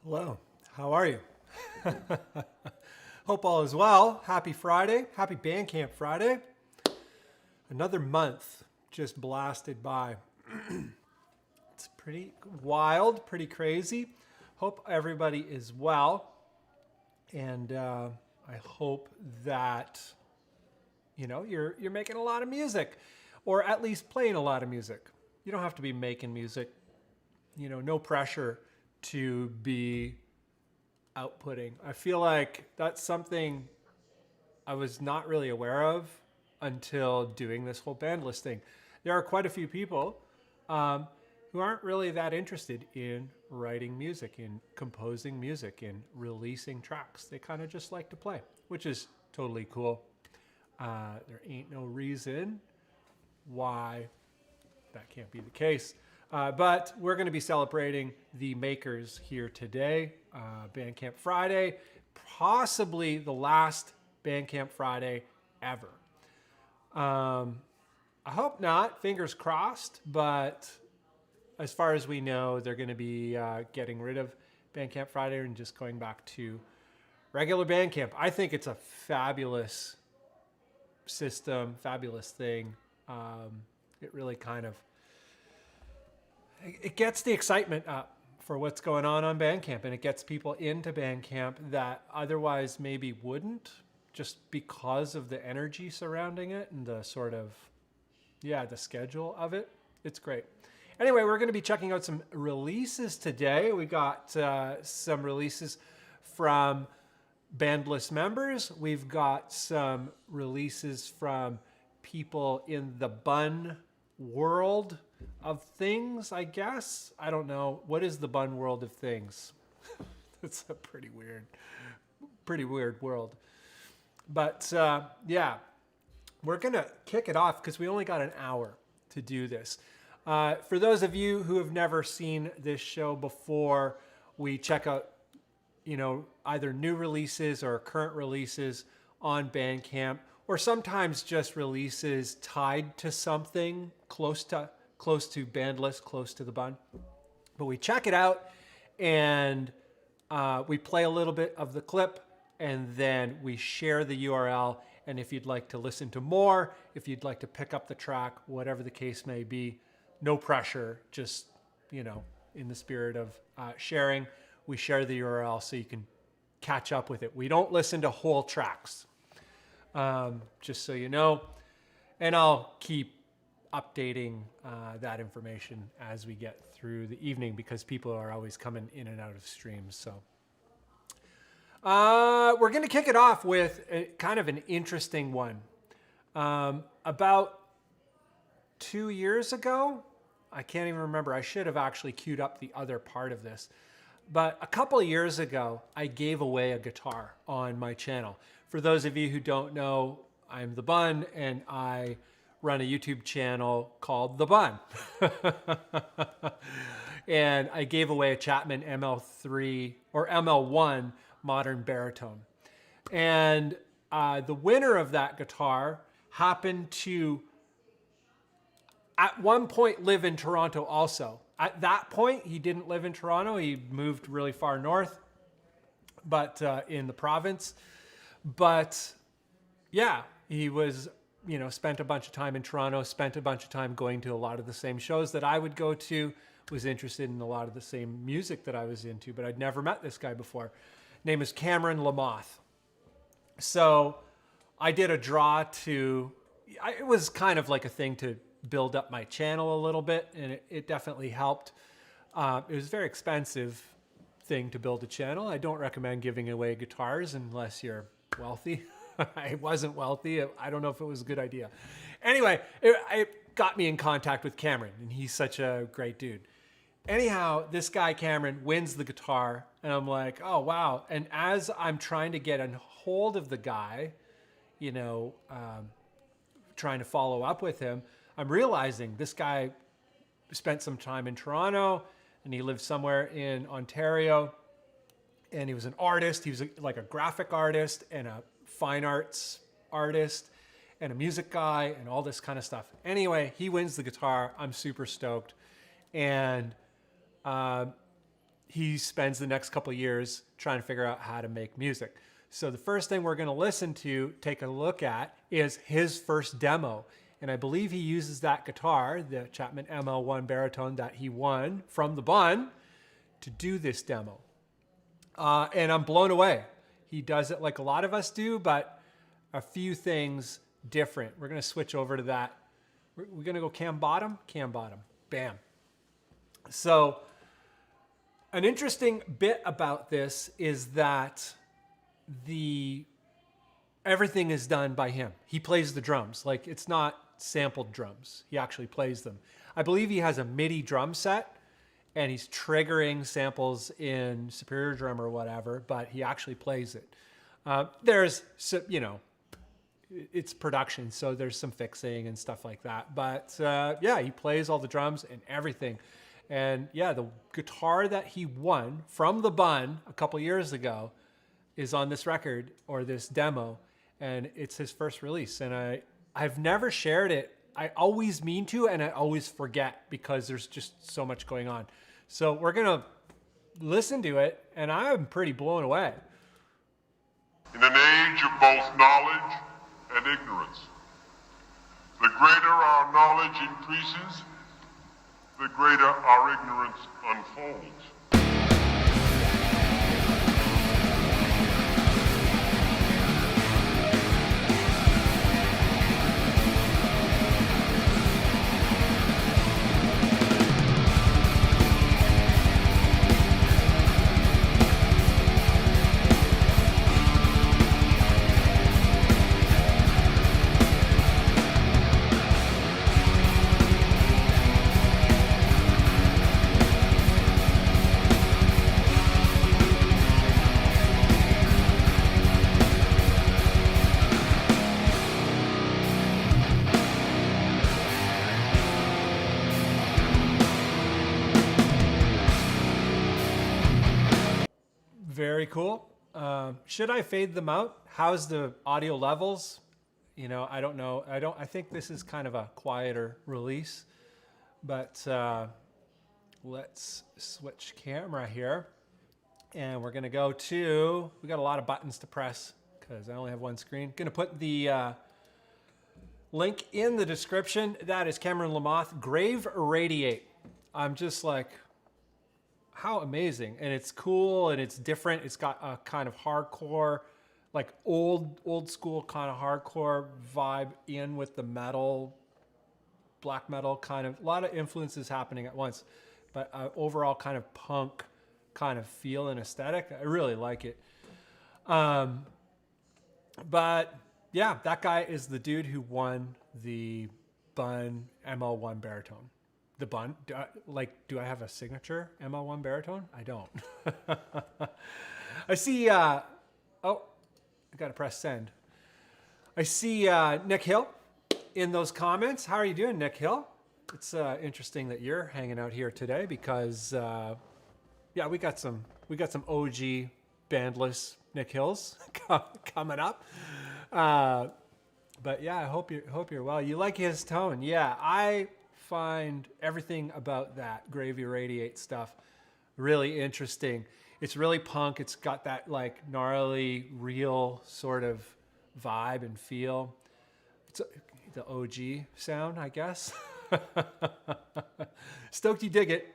Hello, how are you? Hope all is well. Happy Friday. Happy Bandcamp Friday. Another month just blasted by. It's pretty wild, pretty crazy. Hope everybody is well. And I hope that, you're making a lot of music, or at least playing a lot of music. You don't have to be making music. No pressure to be outputting. I feel like that's something I was not really aware of until doing this whole band listing. There are quite a few people who aren't really that interested in writing music, in composing music, in releasing tracks. They kind of just like to play, which is totally cool. There ain't no reason why that can't be the case. But we're going to be celebrating the makers here today, Bandcamp Friday, possibly the last Bandcamp Friday ever. I hope not, fingers crossed, but as far as we know, they're going to be getting rid of Bandcamp Friday and just going back to regular Bandcamp. I think it's a fabulous system, fabulous thing. It really kind of it gets the excitement up for what's going on Bandcamp, and it gets people into Bandcamp that otherwise maybe wouldn't, just because of the energy surrounding it and the sort of, the schedule of it. It's great. Anyway, we're going to be checking out some releases today. We got some releases from bandless members. We've got some releases from people in the Bunn world of things, I guess. I don't know. What is the Bunn world of things? It's a pretty weird world. But we're going to kick it off because we only got an hour to do this. For those of you who have never seen this show before, we check out, either new releases or current releases on Bandcamp, or sometimes just releases tied to something close to bandless, close to the Bunn. But we check it out and we play a little bit of the clip, and then we share the URL. And if you'd like to listen to more, if you'd like to pick up the track, whatever the case may be, no pressure, just, in the spirit of sharing, we share the URL so you can catch up with it. We don't listen to whole tracks, just so you know. And I'll keep updating that information as we get through the evening, because people are always coming in and out of streams. So we're going to kick it off with kind of an interesting one. About 2 years ago, I can't even remember. I should have actually queued up the other part of this. But a couple of years ago, I gave away a guitar on my channel. For those of you who don't know, I'm the Bunn, and I run a YouTube channel called The Bunn. And I gave away a Chapman ML3 or ML1 modern baritone. And the winner of that guitar happened to, at one point, live in Toronto also. At that point, he didn't live in Toronto. He moved really far north, but in the province. But yeah, he was, spent a bunch of time in Toronto, spent a bunch of time going to a lot of the same shows that I would go to, was interested in a lot of the same music that I was into, but I'd never met this guy before. Name is Cameron Lamoth. So I did a draw it was kind of like a thing to build up my channel a little bit, and it definitely helped. It was a very expensive thing to build a channel. I don't recommend giving away guitars unless you're wealthy. I wasn't wealthy. I don't know if it was a good idea. Anyway, it got me in contact with Cameron, and he's such a great dude. Anyhow, this guy Cameron wins the guitar, and I'm like, oh wow. And as I'm trying to get a hold of the guy, trying to follow up with him, I'm realizing this guy spent some time in Toronto, and he lived somewhere in Ontario, and he was an artist. He was like a graphic artist and a fine arts artist and a music guy and all this kind of stuff. Anyway, he wins the guitar. I'm super stoked. And he spends the next couple of years trying to figure out how to make music. So the first thing we're going to listen to, take a look at, is his first demo. And I believe he uses that guitar, the Chapman ML1 Baritone that he won from the Bunn, to do this demo. And I'm blown away. He does it like a lot of us do, but a few things different. We're going to switch over to that. We're going to go cam bottom, bam. So an interesting bit about this is that everything is done by him. He plays the drums. Like, it's not sampled drums. He actually plays them. I believe he has a MIDI drum set and he's triggering samples in Superior Drum or whatever, but he actually plays it. There's, you know, it's production, so there's some fixing and stuff like that. But yeah, he plays all the drums and everything. And yeah, the guitar that he won from the Bunn a couple years ago is on this record or this demo, and it's his first release. And I've never shared it. I always mean to, and I always forget because there's just so much going on. So we're gonna listen to it, and I'm pretty blown away. In an age of both knowledge and ignorance, the greater our knowledge increases, the greater our ignorance unfolds. Very cool. Should I fade them out? How's the audio levels? You know, I don't know. I think this is kind of a quieter release, but let's switch camera here. And we're going to go to, we got a lot of buttons to press because I only have one screen. Going to put the link in the description. That is Cameron Lamoth, Grave Irradiate. I'm just like, how amazing. And it's cool and it's different. It's got a kind of hardcore, like old school kind of hardcore vibe in with the metal, black metal kind of, a lot of influences happening at once, but overall kind of punk kind of feel and aesthetic. I really like it. But yeah, that guy is the dude who won the Bunn ML1 Baritone. The Bunn, do I have a signature ML1 Baritone? I don't. I see, I gotta press send. I see Nick Hill in those comments. How are you doing, Nick Hill? It's interesting that you're hanging out here today because, yeah, we got some OG bandless Nick Hills coming up. But yeah, I hope you're well. You like his tone, yeah. I find everything about that Grave Irradiate stuff really interesting. It's really punk. It's got that like gnarly, real sort of vibe and feel. It's the OG sound, I guess. Stoked you dig it.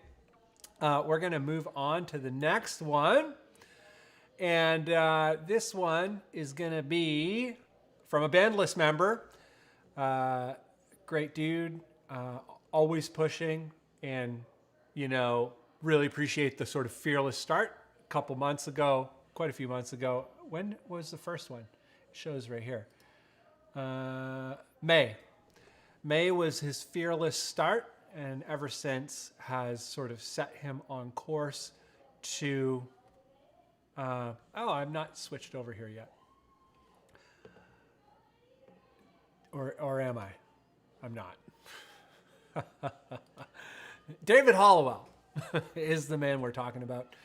We're gonna move on to the next one. And this one is gonna be from a bandless member. Great dude. Always pushing, and you know, really appreciate the sort of fearless start. A couple months ago, quite a few months ago. When was the first one? It shows right here. May was his fearless start, and ever since has sort of set him on course to. I'm not switched over here yet. Or am I? I'm not. David Hollowell is the man we're talking about.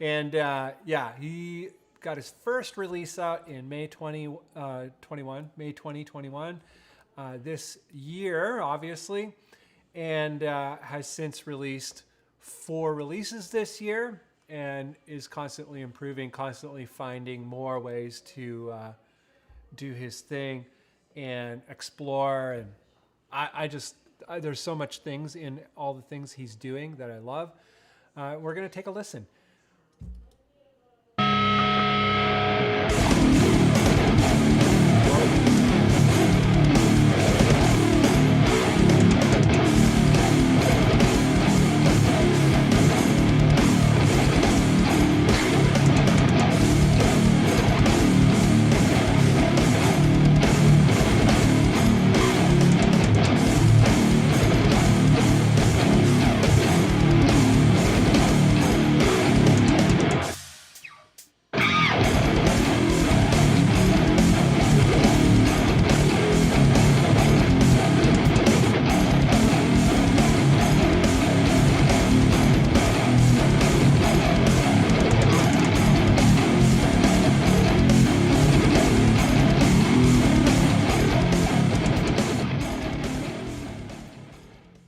And yeah, he got his first release out in May 2021, this year, obviously, and has since released 4 releases this year. and is constantly improving, constantly finding more ways to do his thing and explore. And there's so much things in all the things he's doing that I love. We're going to take a listen.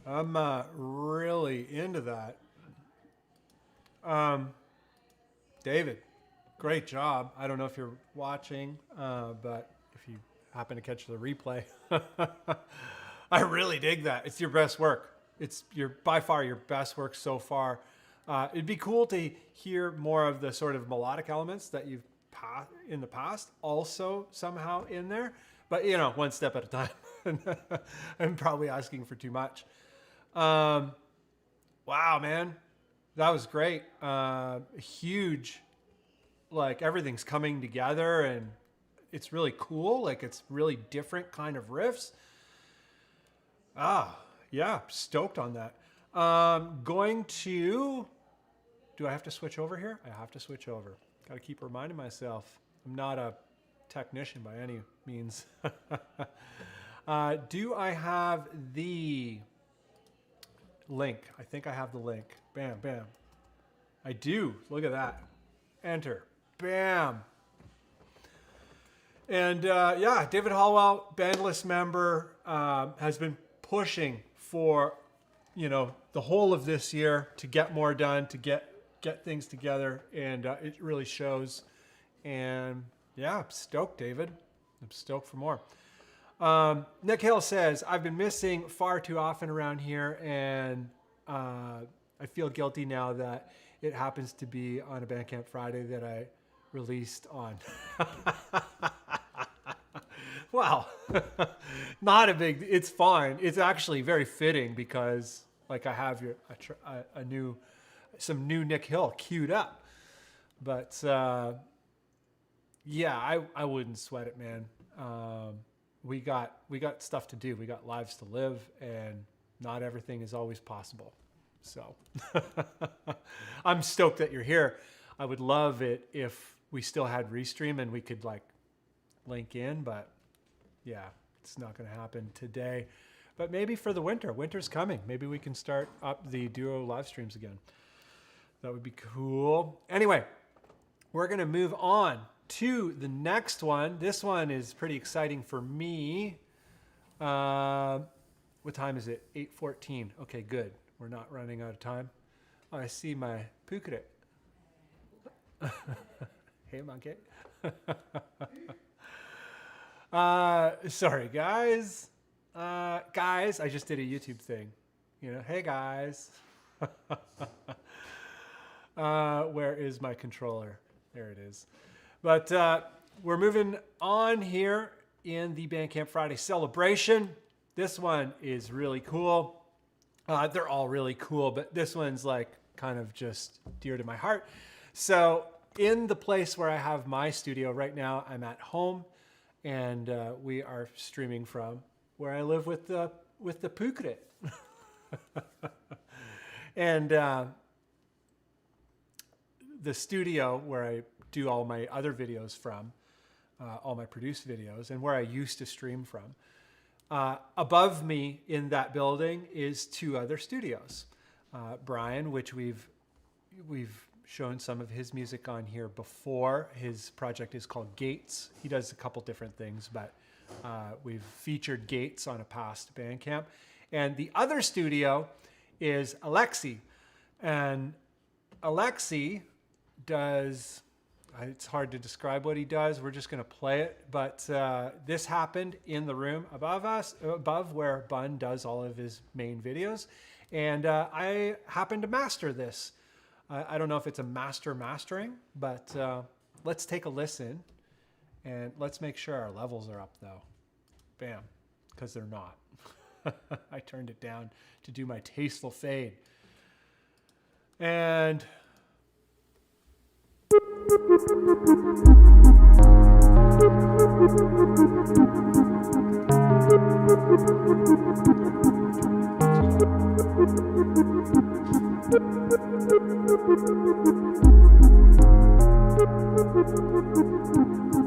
I'm really into that. David, great job. I don't know if you're watching, but if you happen to catch the replay, I really dig that. It's your best work. It's by far your best work so far. It'd be cool to hear more of the sort of melodic elements that you've in the past also somehow in there, but one step at a time. I'm probably asking for too much. Wow, man, that was great. Huge, like everything's coming together and it's really cool. Like it's really different kind of riffs. Yeah, stoked on that. Do I have to switch over here? I have to switch over. Got to keep reminding myself. I'm not a technician by any means. Do I have the link? I think I have the link. Bam, bam. I do. Look at that. Enter. Bam. And David Hallwell, bandless member, has been pushing for, the whole of this year to get more done, to get things together, and it really shows. And yeah, I'm stoked, David. I'm stoked for more. Nick Hill says, I've been missing far too often around here, and I feel guilty now that it happens to be on a Bandcamp Friday that I released on. Wow. Not a big, it's fine. It's actually very fitting because like I have some new Nick Hill queued up. But yeah, I wouldn't sweat it, man. We got stuff to do. We got lives to live, and not everything is always possible. So I'm stoked that you're here. I would love it if we still had Restream and we could like link in, but yeah, it's not going to happen today. But maybe for the winter. Winter's coming. Maybe we can start up the duo live streams again. That would be cool. Anyway, we're going to move on to the next one. This one is pretty exciting for me. What time is it? 8:14. Okay, good. We're not running out of time. Oh, I see my Pukrit. Hey, monkey. Sorry, guys. Guys, I just did a YouTube thing. Hey, guys. Where is my controller? There it is. But we're moving on here in the Bandcamp Friday celebration. This one is really cool. They're all really cool, but this one's like kind of just dear to my heart. So in the place where I have my studio right now, I'm at home, and we are streaming from where I live with the Pukrit. And the studio where I do all my other videos from, all my produced videos, and where I used to stream from. Above me in that building is two other studios. Brian, which we've shown some of his music on here before. His project is called Gates. He does a couple different things, but we've featured Gates on a past Bandcamp. And the other studio is Alexi. And Alexi does, it's hard to describe what he does. We're just going to play it. But this happened in the room above us, above where Bunn does all of his main videos. And I happened to master this. I don't know if it's a mastering, but let's take a listen. And let's make sure our levels are up, though. Bam. Because they're not. I turned it down to do my tasteful fade. And I'll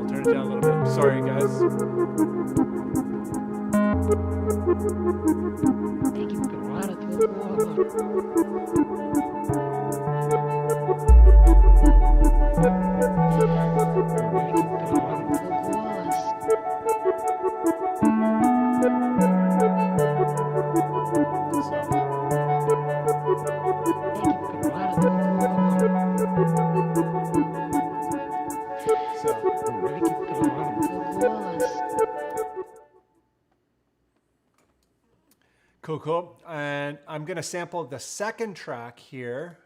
turn it down a little bit. Sorry, guys. Cool. And I'm going to sample the second track here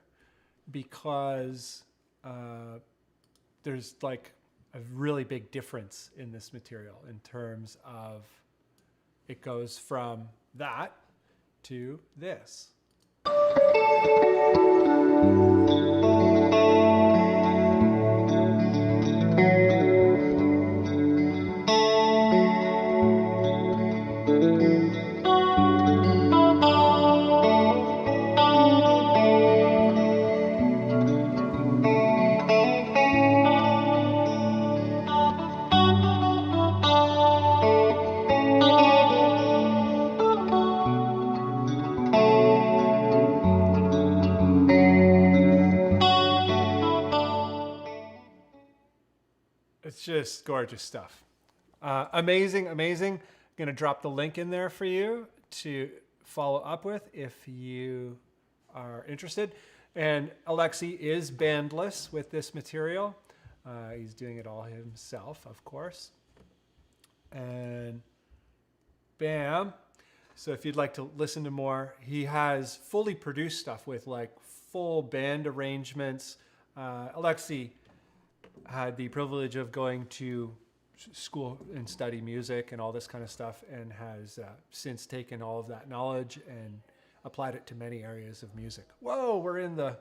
because there's like a really big difference in this material in terms of it goes from that to this. It's just gorgeous stuff. Amazing. I'm going to drop the link in there for you to follow up with if you are interested. And Alexi is bandless with this material. He's doing it all himself, of course. And bam. So if you'd like to listen to more, he has fully produced stuff with like full band arrangements. Alexi had the privilege of going to school and study music and all this kind of stuff, and has since taken all of that knowledge and applied it to many areas of music. Whoa, we're in the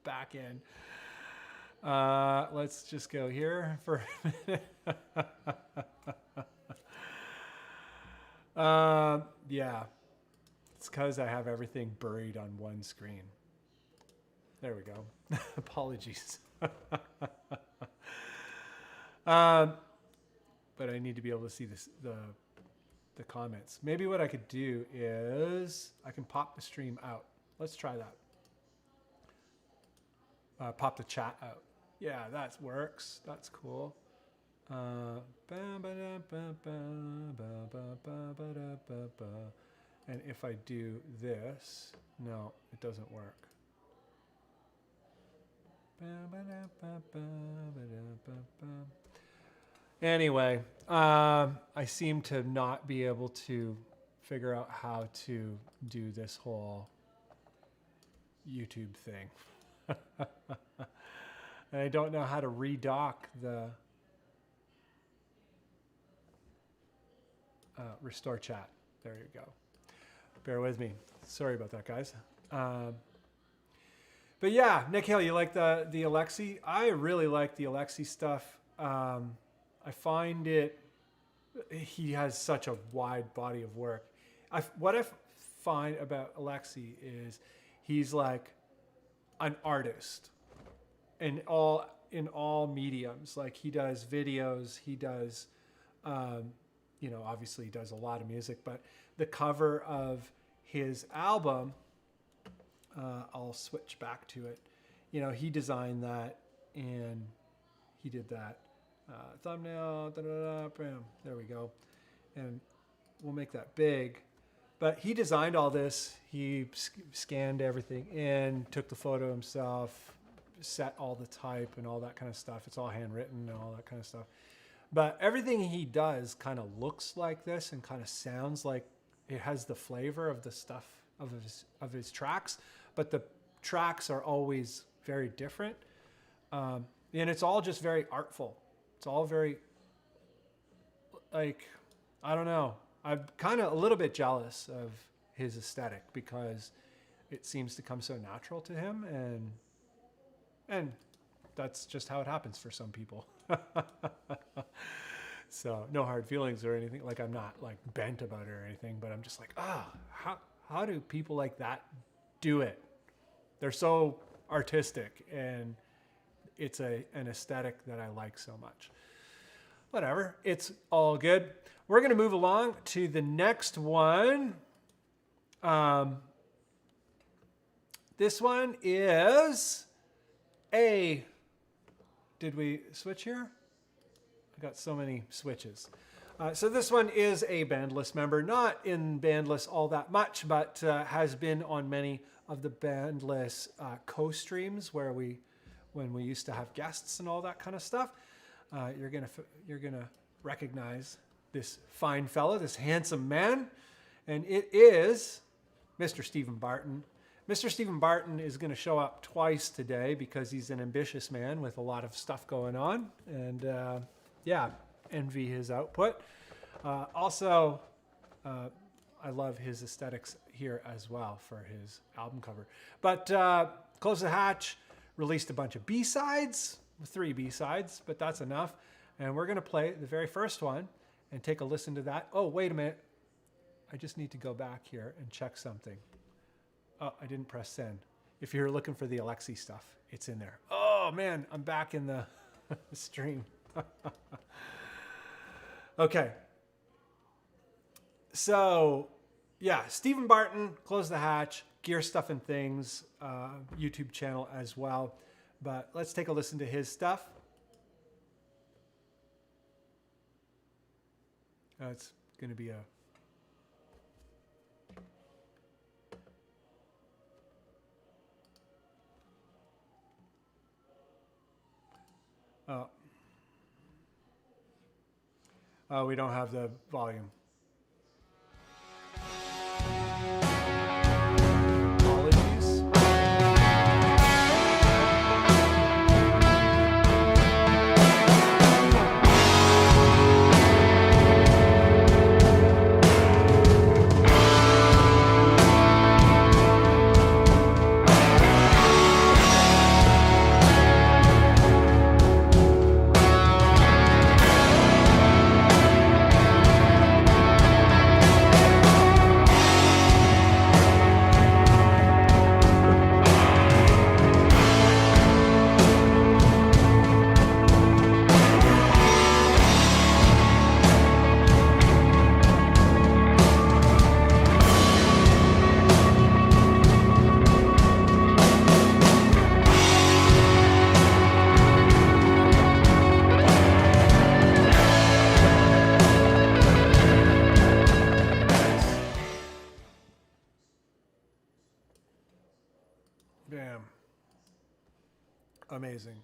back end. Let's just go here for a minute. Yeah, it's because I have everything buried on one screen. There we go. Apologies. But I need to be able to see the comments. Maybe what I could do is I can pop the stream out. Let's try that. Pop the chat out. Yeah, that works. That's cool. And if I do this, no, it doesn't work. Anyway, I seem to not be able to figure out how to do this whole YouTube thing. And I don't know how to redock the restore chat. There you go. Bear with me. Sorry about that, guys. But yeah, Nick Hill, you like the Alexi? I really like the Alexi stuff. I find he has such a wide body of work. What I find about Alexi is he's like an artist in all mediums. Like he does videos, he does, obviously he does a lot of music, but the cover of his album, I'll switch back to it. He designed that and he did that thumbnail. Bam, there we go. And we'll make that big. But he designed all this. He scanned everything in, took the photo himself, set all the type and all that kind of stuff. It's all handwritten and all that kind of stuff. But everything he does kind of looks like this and kind of sounds like it has the flavor of the stuff of his tracks. But the tracks are always very different. And it's all just very artful. It's all very, like, I don't know. I'm kind of a little bit jealous of his aesthetic because it seems to come so natural to him, and that's just how it happens for some people. So no hard feelings or anything. Like, I'm not like bent about it or anything, but I'm just like, how do people like that do it? They're so artistic, and it's an aesthetic that I like so much. Whatever, it's all good. We're going to move along to the next one. This one is a... Did we switch here? I got so many switches. So this one is a Bandless member, not in Bandless all that much, but has been on many of the Bandless co-streams when we used to have guests and all that kind of stuff. You're gonna recognize this fine fella, this handsome man, and it is Mr. Stephen Barton. Mr. Stephen Barton is going to show up twice today because he's an ambitious man with a lot of stuff going on, and envy his output. Also, I love his aesthetics here as well for his album cover. But Close the Hatch released a bunch of B-sides, 3 B-sides, but that's enough. And we're going to play the very first one and take a listen to that. Oh, wait a minute. I just need to go back here and check something. Oh, I didn't press send. If you're looking for the Alexi stuff, it's in there. Oh, man, I'm back in the stream. Okay. So, yeah, Stephen Barton, Close the Hatch, Gear Stuff and Things, YouTube channel as well. But let's take a listen to his stuff. It's going to be a... Oh, we don't have the volume. Apologies. Bam. Amazing.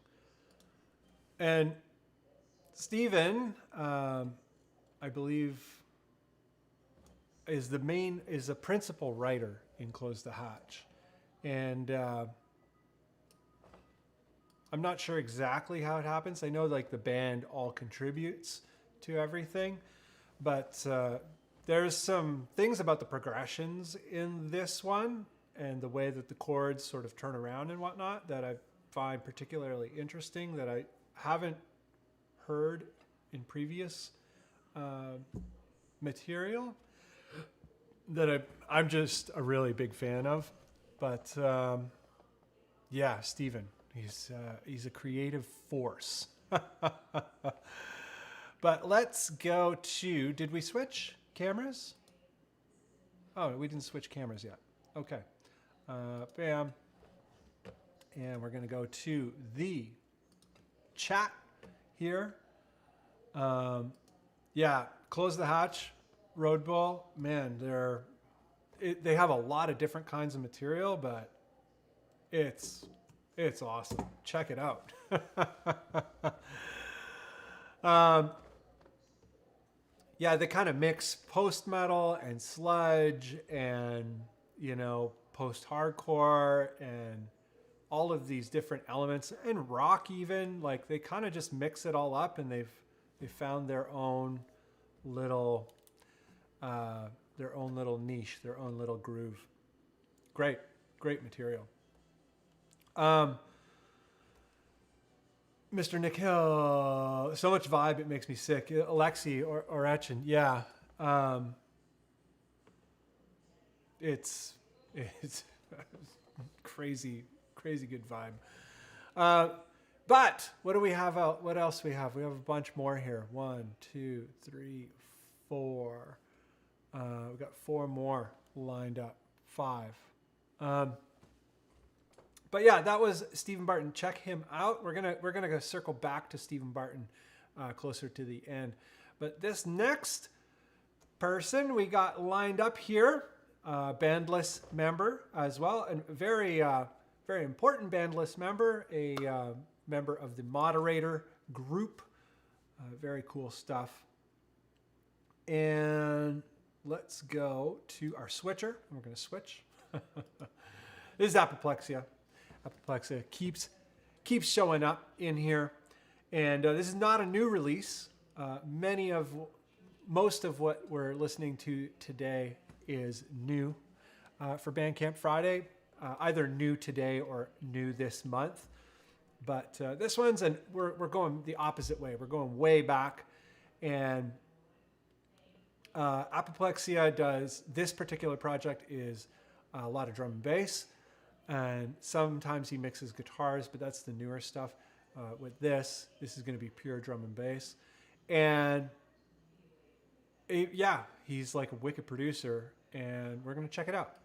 And Stephen, I believe, is a principal writer in Close the Hatch. And I'm not sure exactly how it happens. I know like the band all contributes to everything, but there's some things about the progressions in this one and the way that the chords sort of turn around and whatnot that I find particularly interesting that I haven't heard in previous material that I'm just a really big fan of. But yeah, Stephen, he's a creative force. But let's go to, did we switch cameras? Oh, we didn't switch cameras yet. Okay. Bam. And we're going to go to the chat here. Yeah, Close the Hatch, Road Bull. Man, they're they have a lot of different kinds of material, but it's awesome. Check it out. Yeah, they kind of mix post-metal and sludge and, post-hardcore and all of these different elements and rock even. Like, they kind of just mix it all up, and they found their own little niche, their own little groove. Great material. Mr. Nick Hill, so much vibe, it makes me sick. Alexi or Etchen, yeah. It's crazy good vibe. But what do we have out? What else we have? We have a bunch more here. 1, 2, 3, 4. We've got 4 more lined up. 5. But yeah, that was Stephen Barton. Check him out. We're gonna go circle back to Stephen Barton closer to the end. But this next person we got lined up here, bandless member as well, and very important bandless member, a member of the moderator group. Very cool stuff. And let's go to our switcher. We're going to switch. This is Apoplexia. Apoplexia keeps showing up in here, and this is not a new release. Most of what we're listening to today is new for Bandcamp Friday, either new today or new this month. But this one's, and we're going the opposite way. We're going way back, and Apoplexia does this particular project is a lot of drum and bass. And sometimes he mixes guitars, but that's the newer stuff. With this is going to be pure drum and bass. And he's like a wicked producer, and we're going to check it out.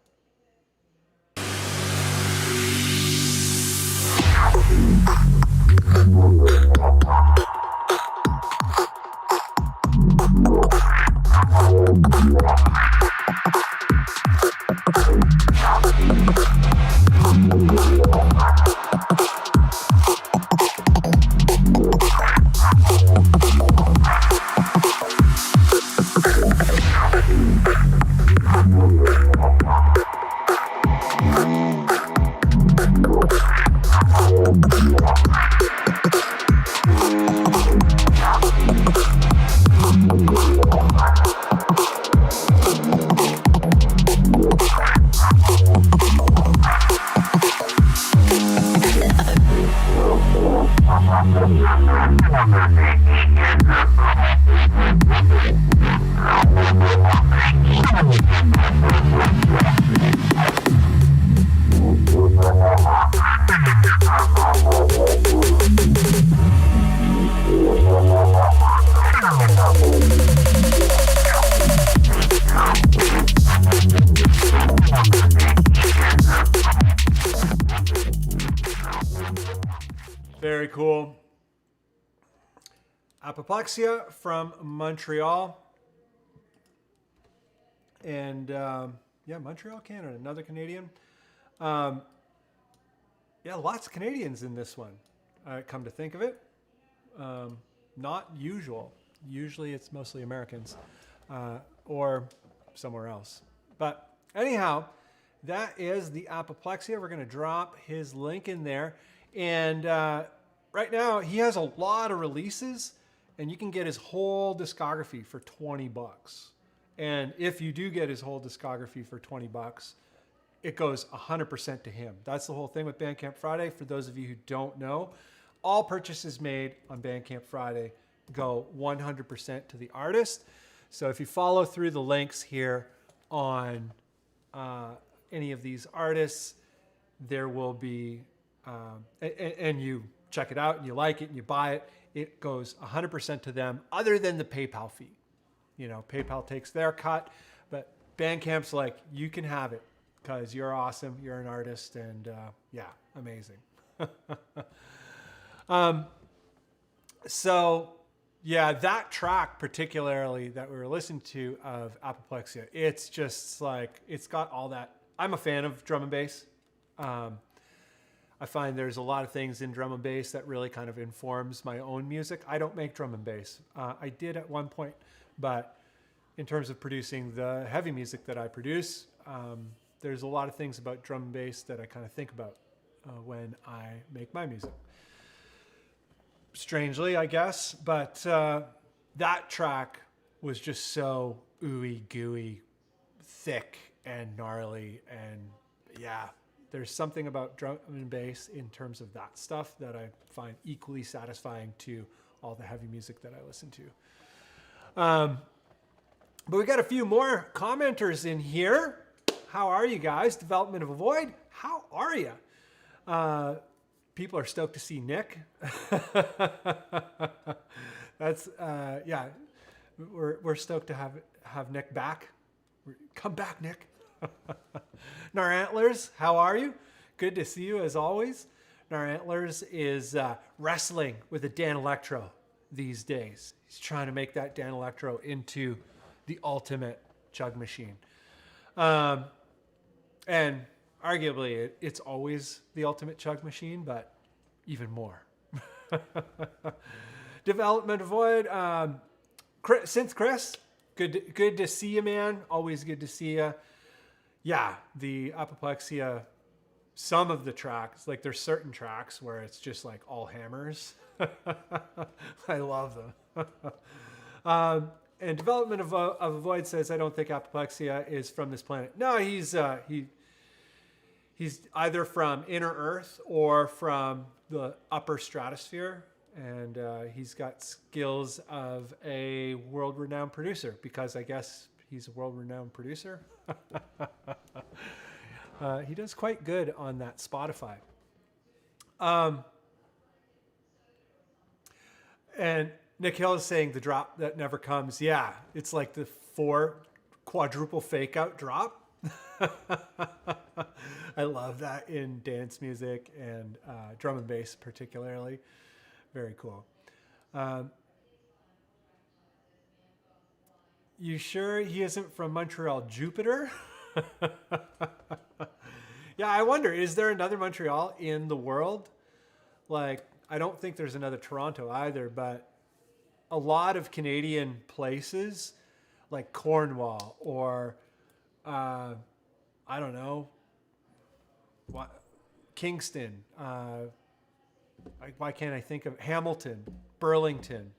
Very cool. Apoplexia from Montreal. And Montreal, Canada, another Canadian. Lots of Canadians in this one, come to think of it. Not usual. Usually it's mostly Americans or somewhere else. But anyhow, that is the Apoplexia. We're going to drop his link in there. And right now, he has a lot of releases, and you can get his whole discography for $20. And if you do get his whole discography for $20, it goes 100% to him. That's the whole thing with Bandcamp Friday. For those of you who don't know, all purchases made on Bandcamp Friday go 100% to the artist. So if you follow through the links here on any of these artists, there will be, and you check it out and you like it and you buy it, it goes 100% to them, other than the PayPal fee. PayPal takes their cut, but Bandcamp's like, you can have it because you're awesome, you're an artist, and amazing. So Yeah, that track particularly that we were listening to of Apoplexia, it's just like, it's got all that. I'm a fan of drum and bass. I find there's a lot of things in drum and bass that really kind of informs my own music. I don't make drum and bass. I did at one point, but in terms of producing the heavy music that I produce, there's a lot of things about drum and bass that I kind of think about when I make my music. Strangely, I guess, but that track was just so ooey gooey, thick and gnarly, and yeah, there's something about drum and bass in terms of that stuff that I find equally satisfying to all the heavy music that I listen to. But we got a few more commenters in here. How are you guys? Development of a Void, how are you? People are stoked to see Nick. That's yeah. We're stoked to have Nick back. Come back, Nick. Nar Antlers, how are you? Good to see you as always. Nar Antlers is wrestling with a Dan Electro these days. He's trying to make that Dan Electro into the ultimate chug machine. And arguably, it's always the ultimate chug machine, but even more. Development Void. Since Chris, good to see you, man. Always good to see you. Yeah, the Apoplexia, some of the tracks, like there's certain tracks where it's just like all hammers. I love them. And Development of a Void says, I don't think Apoplexia is from this planet. No, he's either from Inner Earth or from the upper stratosphere. And he's got skills of a world-renowned producer, because I guess he's a world-renowned producer. He does quite good on that Spotify. And Nick Hill is saying the drop that never comes. Yeah, it's like the 4 quadruple fake out drop. I love that in dance music and drum and bass particularly. Very cool. You sure he isn't from Montreal, Jupiter? Yeah, I wonder, is there another Montreal in the world? Like, I don't think there's another Toronto either, but a lot of Canadian places like Cornwall or, I don't know, Kingston, why can't I think of Hamilton, Burlington,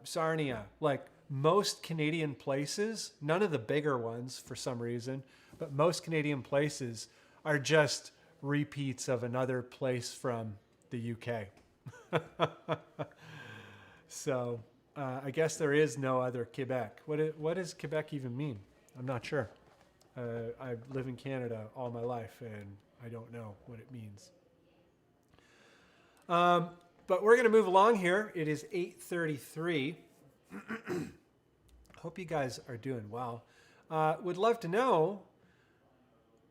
Sarnia, like most Canadian places, none of the bigger ones for some reason, but most Canadian places are just repeats of another place from the UK. So I guess there is no other Quebec. What does Quebec even mean? I'm not sure. I live in Canada all my life and I don't know what it means. But we're going to move along here. It is 8:33. Hope you guys are doing well. Would love to know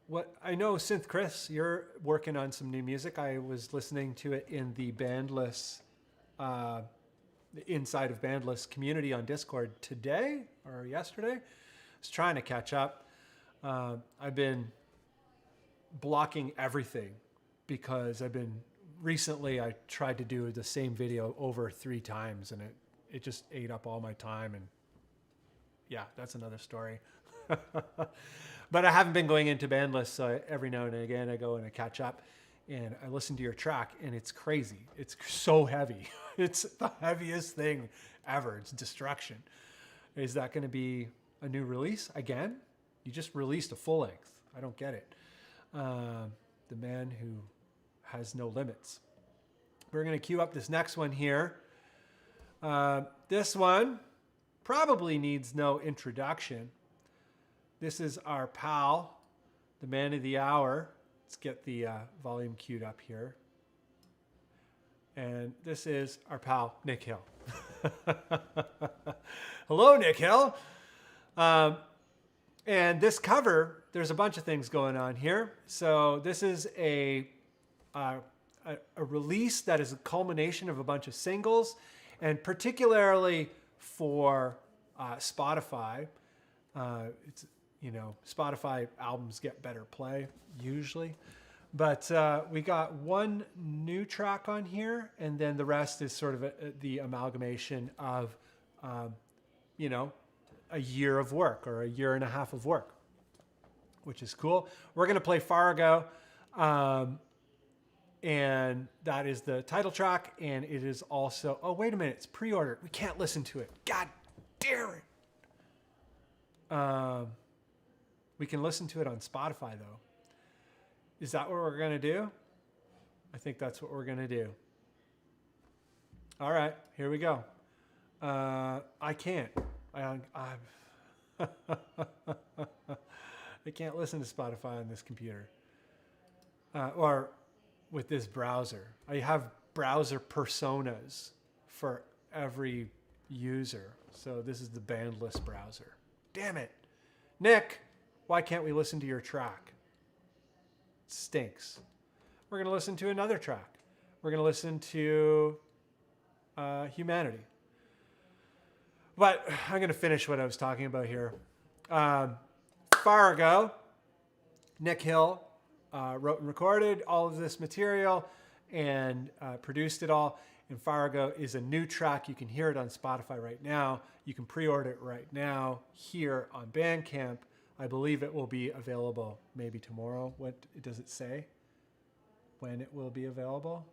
what I know. Synth Chris, you're working on some new music. I was listening to it in the Bandless, inside of Bandless community on Discord today or yesterday. I was trying to catch up. I've been blocking everything because recently I tried to do the same video over 3 times and it just ate up all my time, and yeah, that's another story. But I haven't been going into Bandless, so every now and again I go and I catch up and I listen to your track and it's crazy. It's so heavy. It's the heaviest thing ever. It's destruction. Is that going to be a new release again? You just released a full length. I don't get it. The man who has no limits. We're going to queue up this next one here. This one probably needs no introduction. This is our pal, the man of the hour. Let's get the volume queued up here. And this is our pal, Nick Hill. Hello, Nick Hill. And this cover, there's a bunch of things going on here. So this is a release that is a culmination of a bunch of singles. And particularly for Spotify, it's, you know, Spotify albums get better play usually. But we got one new track on here, and then the rest is sort of the amalgamation of, you know, a year of work or a year and a half of work, which is cool. We're going to play Fargo, and that is the title track, and it is also... Oh, wait a minute. It's pre-ordered. We can't listen to it. God damn it. We can listen to it on Spotify, though. Is that what we're going to do? I think that's what we're going to do. All right, here we go. I can't. I can't listen to Spotify on this computer. Or with this browser. I have browser personas for every user. So this is the bandless browser. Damn it. Nick, why can't we listen to your track? Stinks. We're going to listen to another track. We're going to listen to Humanity. But I'm going to finish what I was talking about here. Fargo, Nick Hill wrote and recorded all of this material and produced it all. And Fargo is a new track. You can hear it on Spotify right now. You can pre-order it right now here on Bandcamp. I believe it will be available maybe tomorrow. What does it say? When it will be available?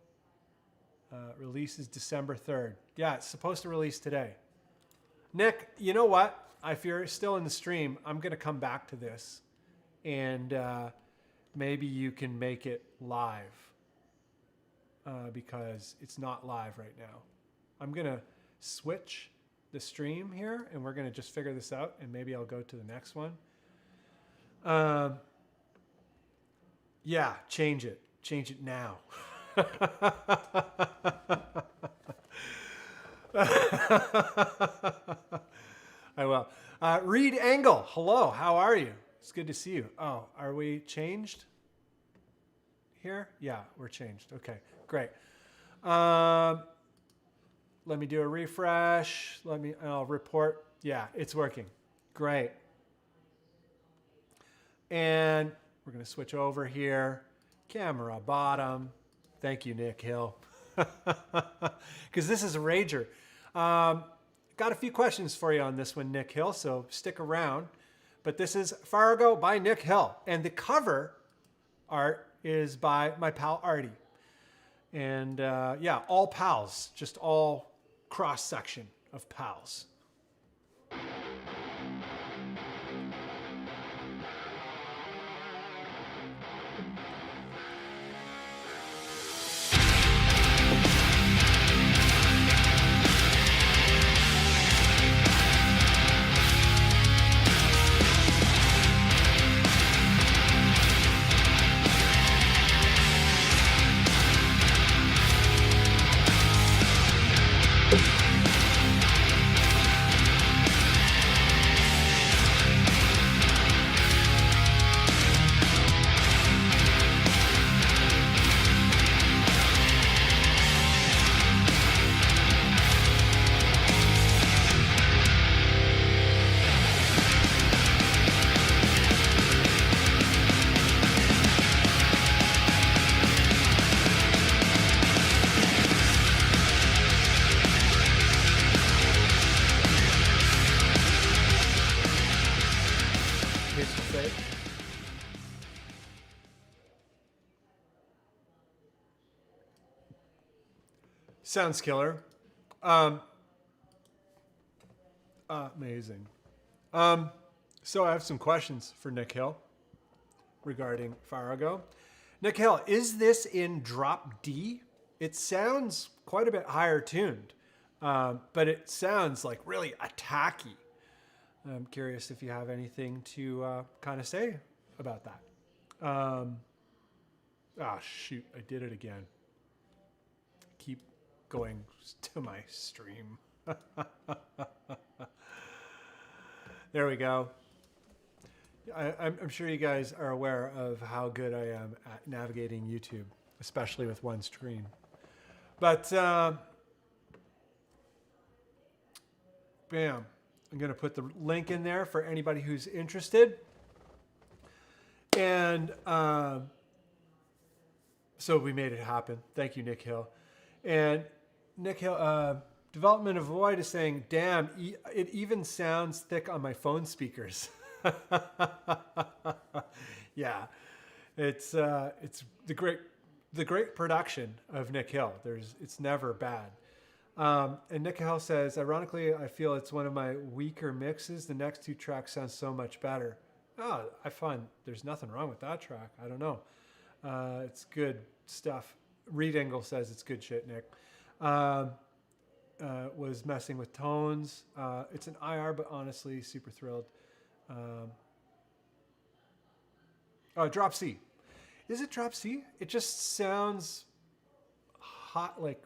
Release is December 3rd. Yeah, it's supposed to release today. Nick, you know what? If you're still in the stream, I'm going to come back to this. And maybe you can make it live. Because it's not live right now. I'm going to switch the stream here. And we're going to just figure this out. And maybe I'll go to the next one. Yeah, change it. Change it now. I will. Reed Engel, hello. How are you? It's good to see you. Oh, are we changed here? Yeah, we're changed. Okay, great. Let me do a refresh. I'll report. Yeah, it's working. Great. And we're going to switch over here. Camera bottom. Thank you, Nick Hill. Because this is a rager. Got a few questions for you on this one, Nick Hill, so stick around. But this is Fargo by Nick Hill. And the cover art is by my pal Artie. And yeah, all pals. Just all cross-section of pals. Sounds killer. Amazing. So I have some questions for Nick Hill regarding Fargo. Nick Hill, is this in drop D? It sounds quite a bit higher tuned, but it sounds like really attacky. I'm curious if you have anything to kind of say about that. Shoot, I did it again. Keep going to my stream. There we go. I'm sure you guys are aware of how good I am at navigating YouTube, especially with one screen. But Bam. I'm going to put the link in there for anybody who's interested. And so we made it happen. Thank you, Nick Hill. And Nick Hill, Development of Void is saying, damn, it even sounds thick on my phone speakers. Yeah, it's the great production of Nick Hill. It's never bad. And Nick Hill says, ironically, I feel it's one of my weaker mixes. The next two tracks sound so much better. Oh, I find there's nothing wrong with that track. I don't know. It's good stuff. Reed Engel says it's good shit, Nick. Was messing with tones. It's an IR, but honestly, super thrilled. Drop C. Is it drop C? It just sounds hot, like,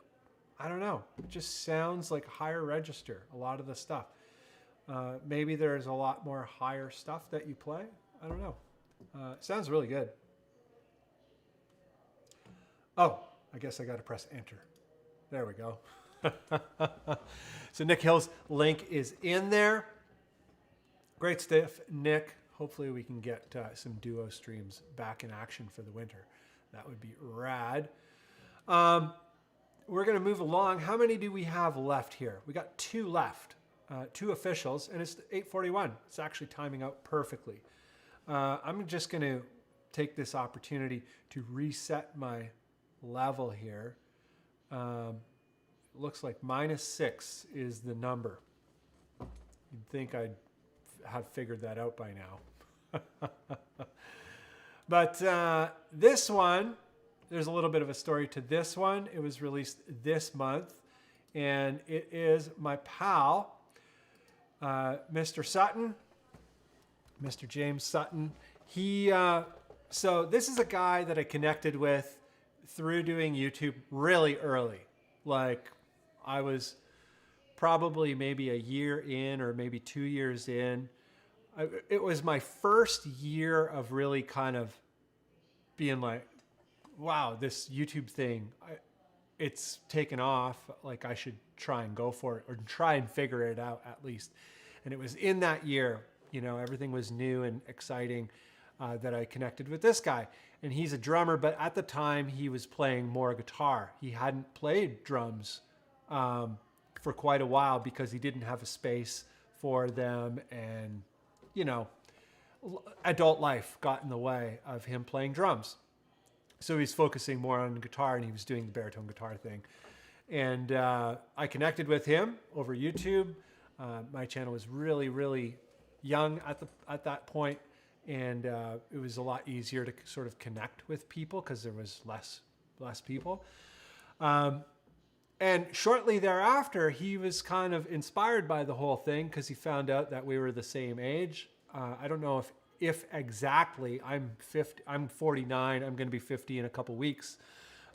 I don't know. It just sounds like higher register, a lot of the stuff. Maybe there's a lot more higher stuff that you play. I don't know. It sounds really good. Oh, I guess I got to press enter. There we go. So Nick Hill's link is in there. Great stuff, Nick. Hopefully we can get some duo streams back in action for the winter. That would be rad. We're going to move along. How many do we have left here? We got 2 left, 2 officials, and it's 8:41. It's actually timing out perfectly. I'm just going to take this opportunity to reset my level here. Looks like -6 is the number. You'd think I'd have figured that out by now. But this one, there's a little bit of a story to this one. It was released this month, and it is my pal, Mr. Sutton, Mr. James Sutton. So this is a guy that I connected with through doing YouTube really early. Like, I was probably maybe a year in or maybe 2 years in. It was my first year of really kind of being like, wow, this YouTube thing, it's taken off. Like, I should try and go for it, or try and figure it out at least. And it was in that year, everything was new and exciting, that I connected with this guy. And he's a drummer, but at the time he was playing more guitar. He hadn't played drums for quite a while because he didn't have a space for them, and adult life got in the way of him playing drums. So he's focusing more on guitar, and he was doing the baritone guitar thing. And I connected with him over YouTube. My channel was really, really young at that point, and it was a lot easier to sort of connect with people because there was less people. And shortly thereafter, he was kind of inspired by the whole thing because he found out that we were the same age. I don't know if exactly. I'm 49. I'm going to be 50 in a couple weeks.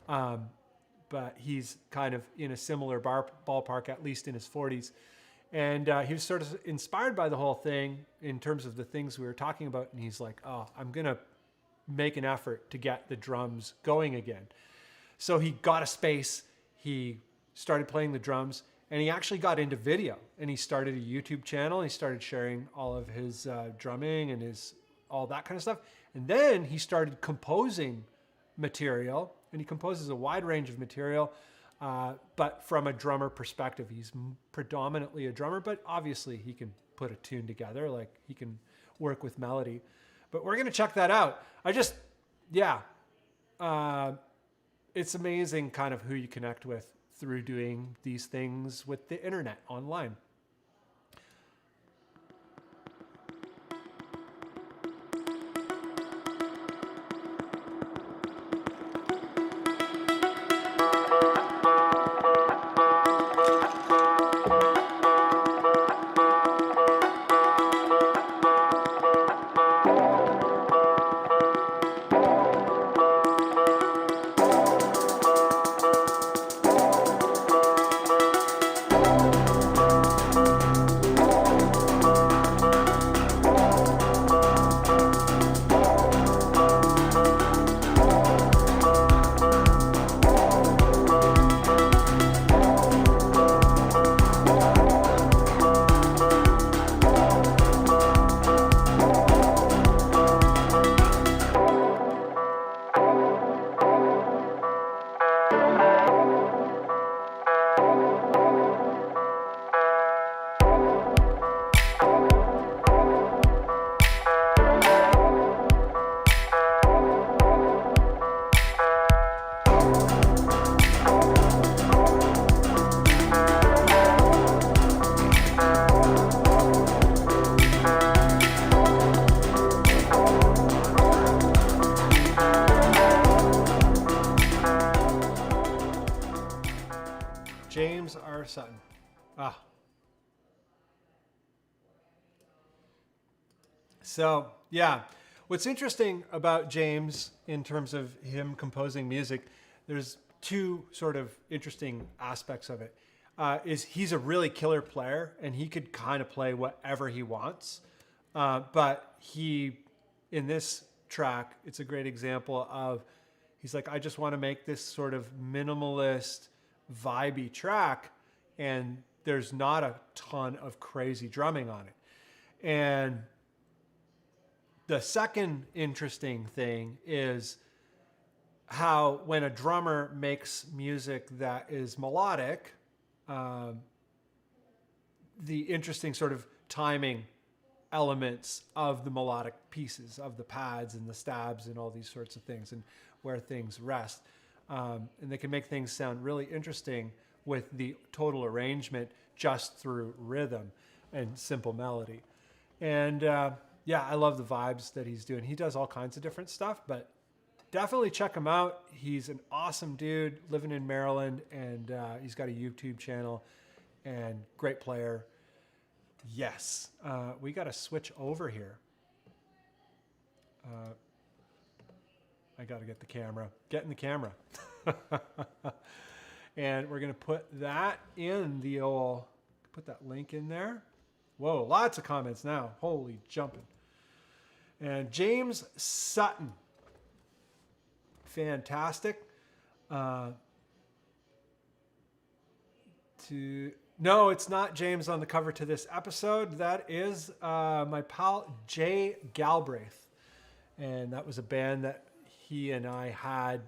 But he's kind of in a similar ballpark, at least in his 40s. And he was sort of inspired by the whole thing in terms of the things we were talking about. And he's like, oh, I'm going to make an effort to get the drums going again. So he got a space. He started playing the drums, and he actually got into video, and he started a YouTube channel. And he started sharing all of his drumming and all that kind of stuff. And then he started composing material, and he composes a wide range of material, but from a drummer perspective. He's predominantly a drummer, but obviously he can put a tune together, like he can work with melody. But we're going to check that out. It's amazing kind of who you connect with through doing these things with the internet online. Sutton. Ah. So, yeah. What's interesting about James in terms of him composing music, there's two sort of interesting aspects of it. Is he's a really killer player, and he could kind of play whatever he wants. But he, in this track, it's a great example of, he's like, I just want to make this sort of minimalist, vibey track, and there's not a ton of crazy drumming on it. And the second interesting thing is how when a drummer makes music that is melodic, the interesting sort of timing elements of the melodic pieces, of the pads and the stabs and all these sorts of things, and where things rest. And they can make things sound really interesting with the total arrangement just through rhythm and simple melody. And yeah, I love the vibes that he's doing. He does all kinds of different stuff, but definitely check him out. He's an awesome dude living in Maryland, and he's got a YouTube channel and great player. Yes, we got to switch over here. I got to get the camera. Get in the camera. And we're going to put that in the old, put that link in there. Whoa, lots of comments now. Holy jumping. And James Sutton. Fantastic. No, it's not James on the cover to this episode. That is my pal Jay Galbraith. And that was a band that he and I had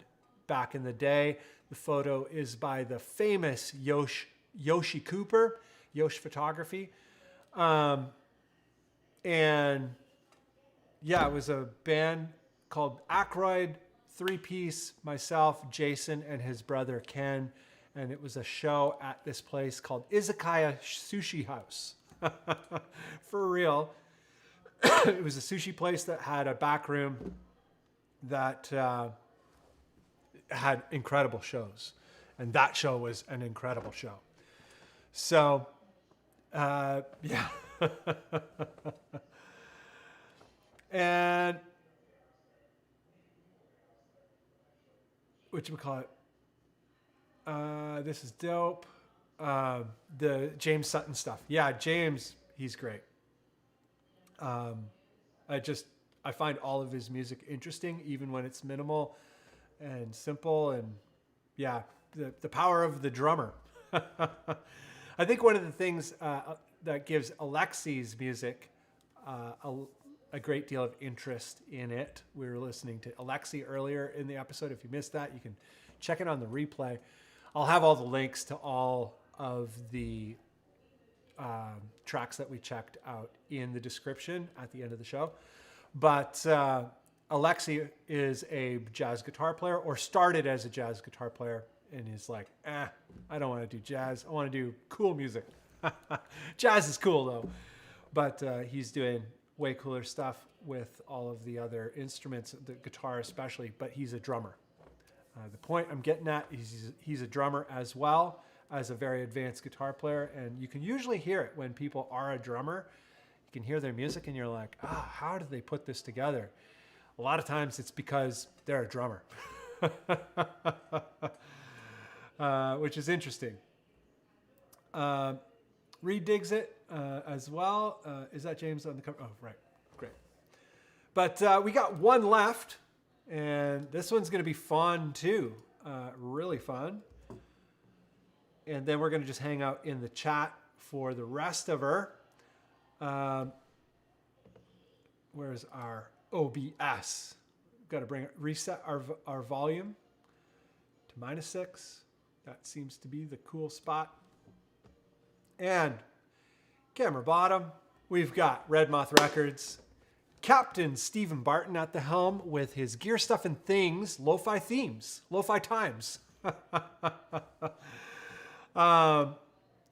back in the day. The photo is by the famous Yoshi Cooper, Yosh Photography. And yeah, it was a band called Ackroyd, 3-piece, myself, Jason, and his brother Ken. And it was a show at this place called Izakaya Sushi House. For real. It was a sushi place that had a back room that had incredible shows. And that show was an incredible show. So, yeah. And whatchamacallit? This is dope. The James Sutton stuff. Yeah, James, he's great. I find all of his music interesting, even when it's minimal and simple. And yeah, the power of the drummer. I think one of the things that gives Alexi's music a great deal of interest in it. We were listening to Alexi earlier in the episode. If you missed that, you can check it on the replay. I'll have all the links to all of the tracks that we checked out in the description at the end of the show. But Alexi is a jazz guitar player, or started as a jazz guitar player, and is like, I don't want to do jazz. I want to do cool music. Jazz is cool though. But he's doing way cooler stuff with all of the other instruments, the guitar especially, but he's a drummer. The point I'm getting at is he's a drummer as well as a very advanced guitar player, and you can usually hear it when people are a drummer. You can hear their music and you're like, how did they put this together? A lot of times it's because they're a drummer, which is interesting. Reed digs it as well. Is that James on the cover? Oh, right. Great. But we got one left, and this one's going to be fun too. Really fun. And then we're going to just hang out in the chat for the rest of her. Where's our OBS? Got to reset our volume to -6. That seems to be the cool spot. And camera bottom, we've got Red Moth Records, Captain Stephen Barton at the helm with his Gear Stuff and Things, Lo-Fi Themes, Lo-Fi Times.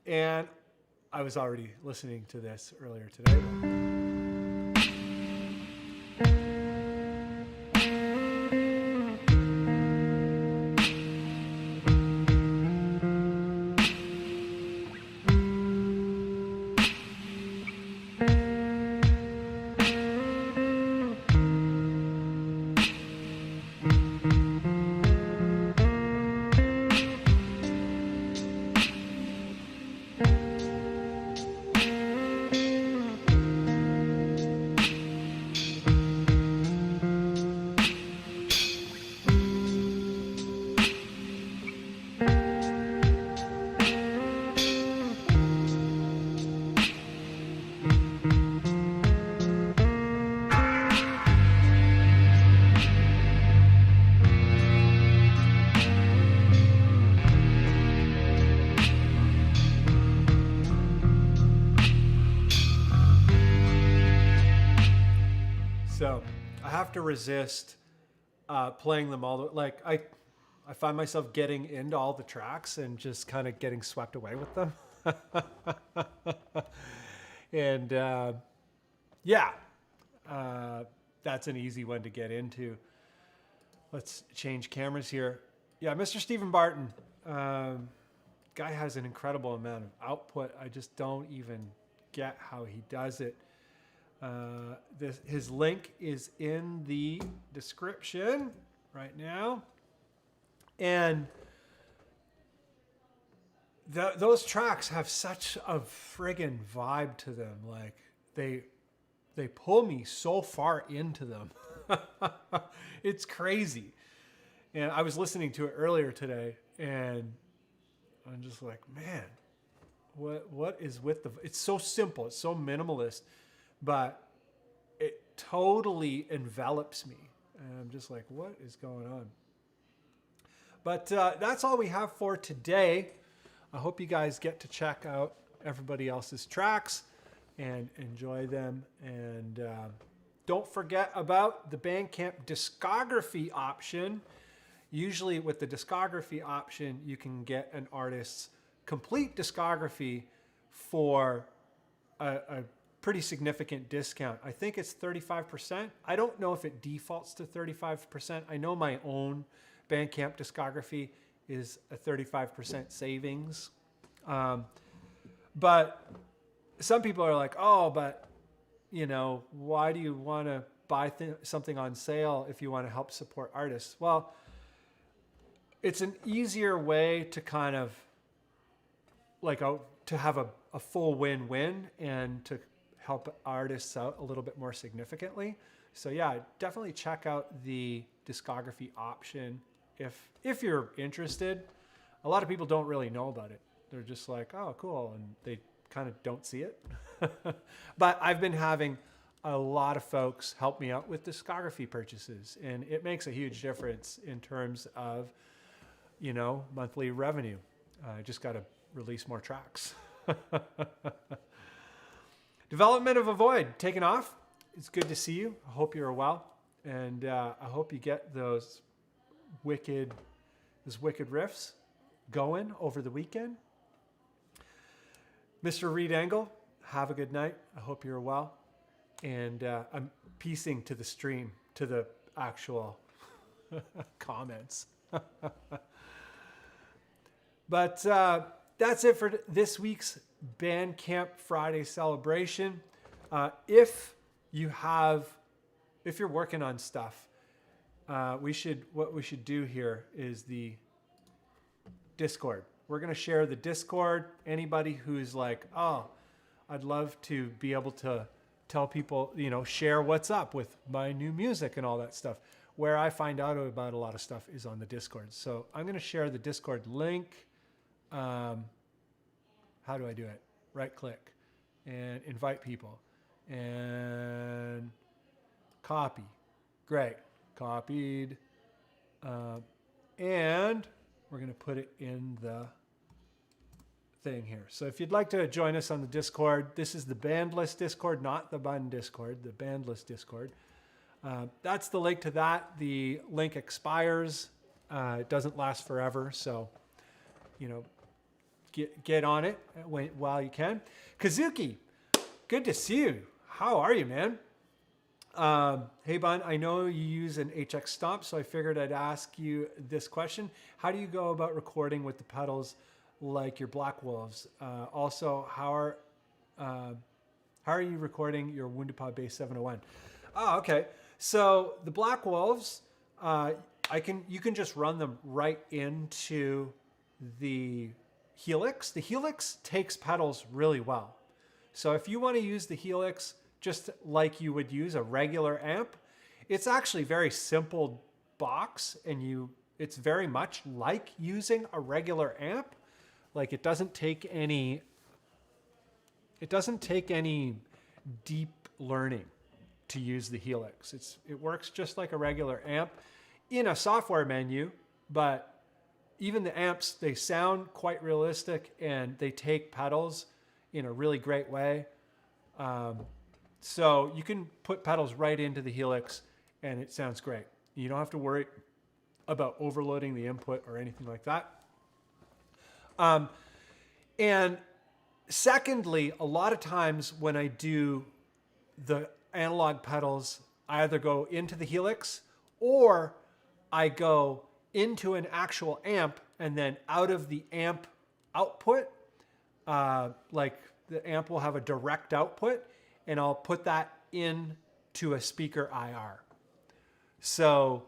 And I was already listening to this earlier today. So I have to resist playing them all. Like I find myself getting into all the tracks and just kind of getting swept away with them. And that's an easy one to get into. Let's change cameras here. Yeah, Mr. Stephen Barton. Guy has an incredible amount of output. I just don't even get how he does it. His link is in the description right now. And those tracks have such a friggin' vibe to them. Like they pull me so far into them. It's crazy. And I was listening to it earlier today, and I'm just like, man, what is with it's so simple, it's so minimalist, but it totally envelops me. And I'm just like, what is going on? But that's all we have for today. I hope you guys get to check out everybody else's tracks and enjoy them. And don't forget about the Bandcamp discography option. Usually with the discography option, you can get an artist's complete discography for a pretty significant discount. I think it's 35%. I don't know if it defaults to 35%. I know my own Bandcamp discography is a 35% savings. But some people are like, oh, but why do you want to buy something on sale if you want to help support artists? Well, it's an easier way to kind of to have a full win-win and to help artists out a little bit more significantly. So yeah, definitely check out the discography option if you're interested. A lot of people don't really know about it. They're just like, oh, cool. And they kind of don't see it. But I've been having a lot of folks help me out with discography purchases, and it makes a huge difference in terms of, monthly revenue. I just got to release more tracks. Development of Avoid taking off. It's good to see you. I hope you're well, and I hope you get those wicked riffs going over the weekend. Mr. Reed Angle, have a good night. I hope you're well. And I'm piecing to the stream, to the actual comments. But that's it for this week's Bandcamp Friday celebration. If you're working on stuff, what we should do here is the Discord. We're going to share the Discord. Anybody who's like, oh, I'd love to be able to tell people, share what's up with my new music and all that stuff. Where I find out about a lot of stuff is on the Discord. So I'm going to share the Discord link. How do I do it? Right click and invite people and copy. Great. Copied. And we're going to put it in the thing here. So if you'd like to join us on the Discord, this is the Bandless Discord, not the Bunn Discord, the Bandless Discord. That's the link to that. The link expires. It doesn't last forever. So, get on it while you can. Kazuki, good to see you. How are you, man? Hey, Bunn, I know you use an HX Stomp, so I figured I'd ask you this question. How do you go about recording with the pedals like your Black Wolves? Also, how are you recording your Wounded Pod Bass 701? Oh, okay. So the Black Wolves, you can just run them right into the Helix. The Helix takes pedals really well. So if you want to use the Helix just like you would use a regular amp, it's actually a very simple box, and it's very much like using a regular amp. Like it doesn't take any deep learning to use the Helix. It works just like a regular amp in a software menu, but even the amps, they sound quite realistic and they take pedals in a really great way. So you can put pedals right into the Helix and it sounds great. You don't have to worry about overloading the input or anything like that. And secondly, a lot of times when I do the analog pedals, I either go into the Helix or I go into an actual amp and then out of the amp output, like the amp will have a direct output and I'll put that into a speaker IR. So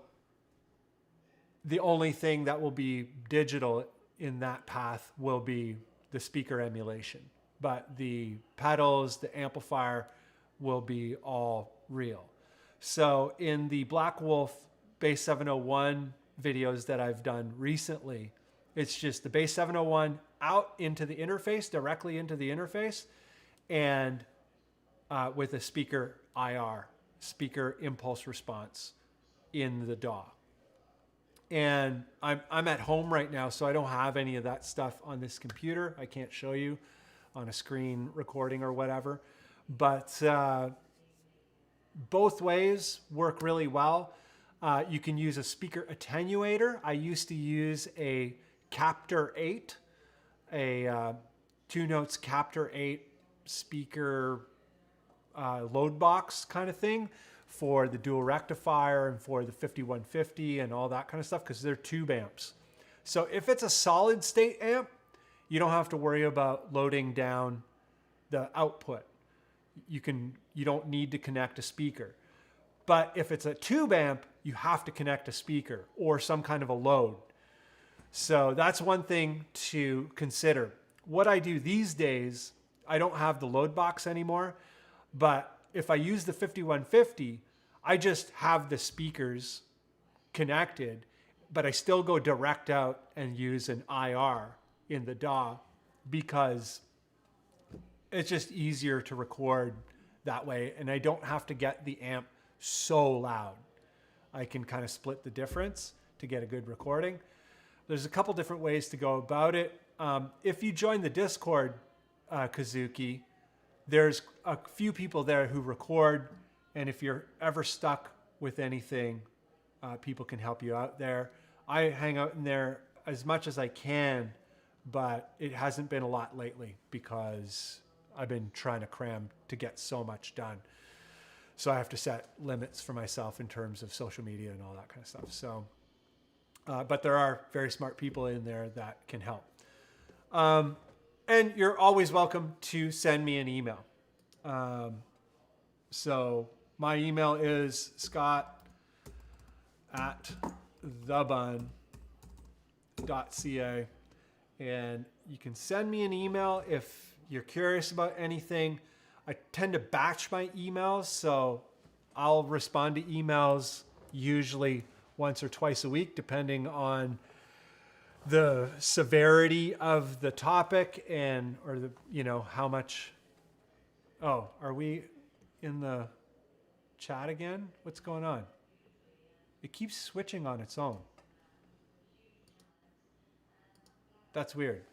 the only thing that will be digital in that path will be the speaker emulation, but the pedals, the amplifier will be all real. So in the Black Wolf Bass 701 videos that I've done recently, it's just the Bass 701 out into the interface, directly into the interface, and with a speaker IR, speaker impulse response in the DAW. And I'm at home right now, so I don't have any of that stuff on this computer. I can't show you on a screen recording or whatever. But both ways work really well. You can use a speaker attenuator. I used to use a Captor 8, a 2 notes Captor 8 speaker load box kind of thing for the dual rectifier and for the 5150 and all that kind of stuff, because they're tube amps. So if it's a solid state amp, you don't have to worry about loading down the output. You don't need to connect a speaker. But if it's a tube amp, you have to connect a speaker or some kind of a load. So that's one thing to consider. What I do these days, I don't have the load box anymore, but if I use the 5150, I just have the speakers connected, but I still go direct out and use an IR in the DAW because it's just easier to record that way. And I don't have to get the amp so loud. I can kind of split the difference to get a good recording. There's a couple different ways to go about it. If you join the Discord, Kazuki, there's a few people there who record, and if you're ever stuck with anything, people can help you out there. I hang out in there as much as I can, but it hasn't been a lot lately because I've been trying to cram to get so much done. So I have to set limits for myself in terms of social media and all that kind of stuff. So, but there are very smart people in there that can help. And you're always welcome to send me an email. So my email is scott@thebunn.ca. And you can send me an email if you're curious about anything. I tend to batch my emails, so I'll respond to emails usually once or twice a week, depending on the severity of the topic and or the how much. Oh, are we in the chat again? What's going on? It keeps switching on its own. That's weird.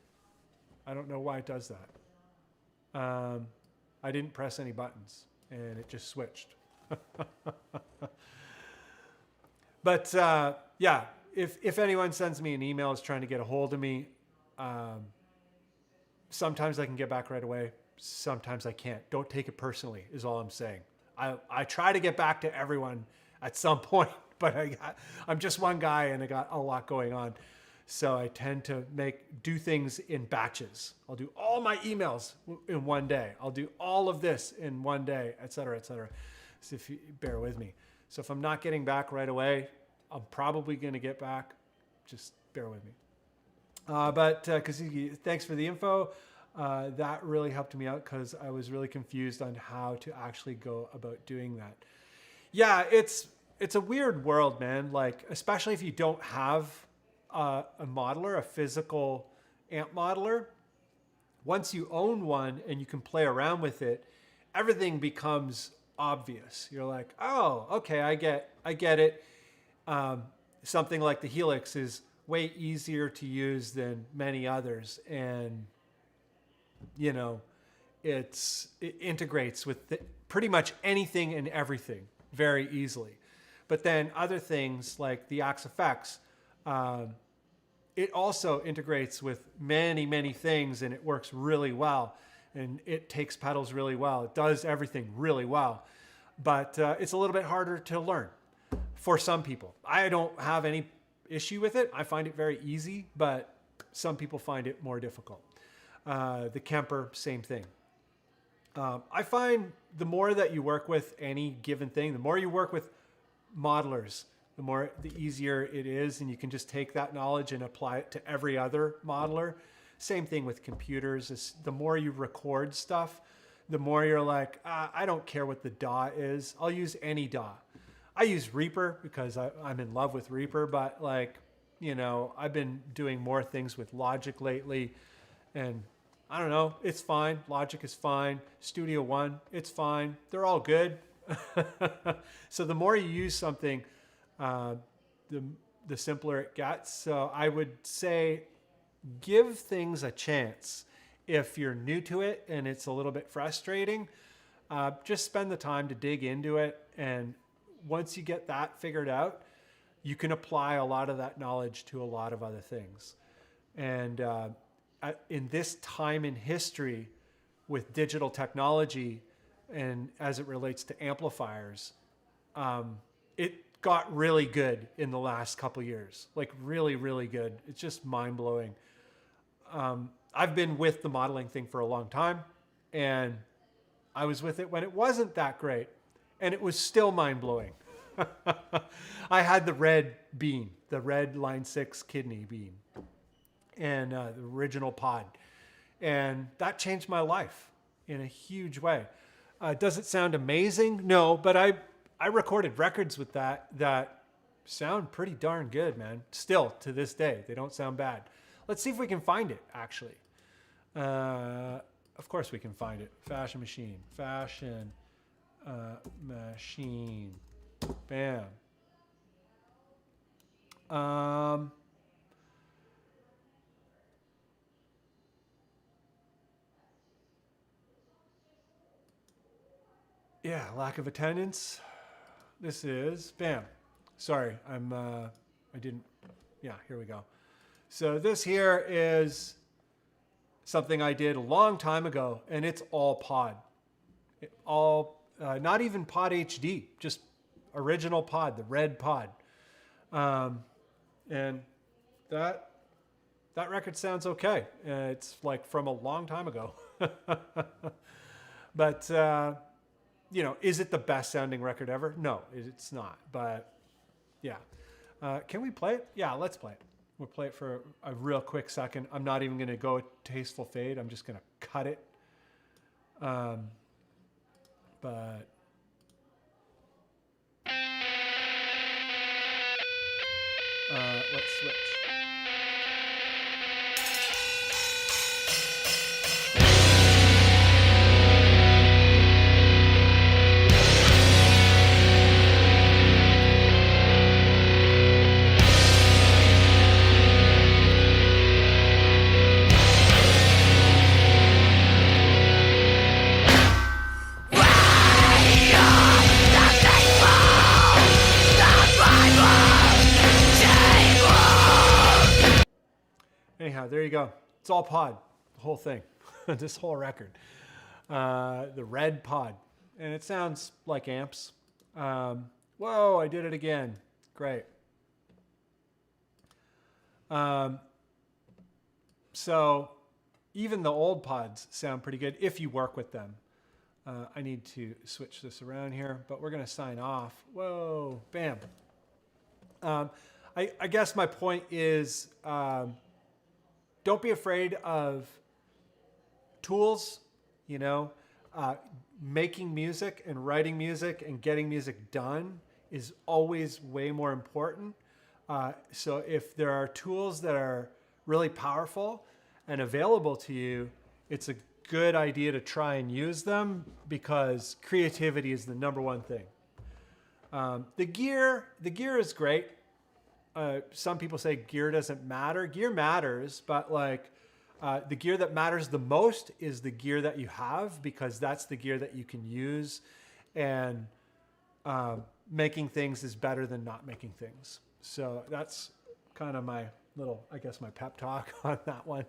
I don't know why it does that. I didn't press any buttons and it just switched. But yeah, if anyone sends me an email is trying to get a hold of me, sometimes I can get back right away. Sometimes I can't. Don't take it personally is all I'm saying. I try to get back to everyone at some point, but I'm just one guy and I got a lot going on. So I tend to do things in batches. I'll do all my emails in one day. I'll do all of this in one day, et cetera, et cetera. So if you bear with me. So if I'm not getting back right away, I'm probably going to get back. Just bear with me. But Kazuki, thanks for the info. That really helped me out because I was really confused on how to actually go about doing that. Yeah, it's a weird world, man. Like, especially if you don't have a modeler, a physical amp modeler. Once you own one and you can play around with it, everything becomes obvious. You're like, oh, okay, I get it. Something like the Helix is way easier to use than many others, and it integrates with pretty much anything and everything very easily. But then other things like the Axe Effects, it also integrates with many, many things, and it works really well. And it takes pedals really well. It does everything really well. But it's a little bit harder to learn for some people. I don't have any issue with it. I find it very easy, but some people find it more difficult. The Kemper, same thing. I find the more that you work with any given thing, the more you work with modelers, the easier it is, and you can just take that knowledge and apply it to every other modeler. Same thing with computers. The more you record stuff, the more you're like, I don't care what the DAW is. I'll use any DAW. I use Reaper because I'm in love with Reaper, but like, you know, I've been doing more things with Logic lately, and I don't know, it's fine. Logic is fine. Studio One, it's fine. They're all good. So the more you use something, the simpler it gets. So I would say give things a chance. If you're new to it and it's a little bit frustrating, just spend the time to dig into it. And once you get that figured out, you can apply a lot of that knowledge to a lot of other things. And in this time in history with digital technology and as it relates to amplifiers, it got really good in the last couple years, like really, really good. It's just mind blowing. I've been with the modeling thing for a long time, and I was with it when it wasn't that great, and it was still mind blowing. I had the red bean, the red line 6 kidney bean, and the original pod, and that changed my life in a huge way. Does it sound amazing? No, but I recorded records with that sound pretty darn good, man. Still to this day, they don't sound bad. Let's see if we can find it, actually. Of course we can find it. Fashion Machine. Fashion Machine. Bam. Yeah, lack of attendance. This is, bam. Sorry, I didn't, yeah, here we go. So this here is something I did a long time ago, and it's all pod. Not even pod HD, just original pod, the red pod. And that record sounds okay. It's like from a long time ago. But, you know, is it the best sounding record ever? No, it's not. But yeah. Can we play it? Yeah, let's play it. We'll play it for a real quick second. I'm not even going to go tasteful fade. I'm just going to cut it. But let's switch. Anyhow, there you go. It's all pod, the whole thing, this whole record. The red pod. And it sounds like amps. Whoa, I did it again. Great. So even the old pods sound pretty good if you work with them. I need to switch this around here, but we're going to sign off. Whoa, bam. I guess my point is, don't be afraid of tools, you know. Making music and writing music and getting music done is always way more important. So if there are tools that are really powerful and available to you, it's a good idea to try and use them because creativity is the number one thing. The gear is great. Some people say gear doesn't matter. Gear matters, but like the gear that matters the most is the gear that you have, because that's the gear that you can use and making things is better than not making things. So that's kind of my little, I guess, my pep talk on that one.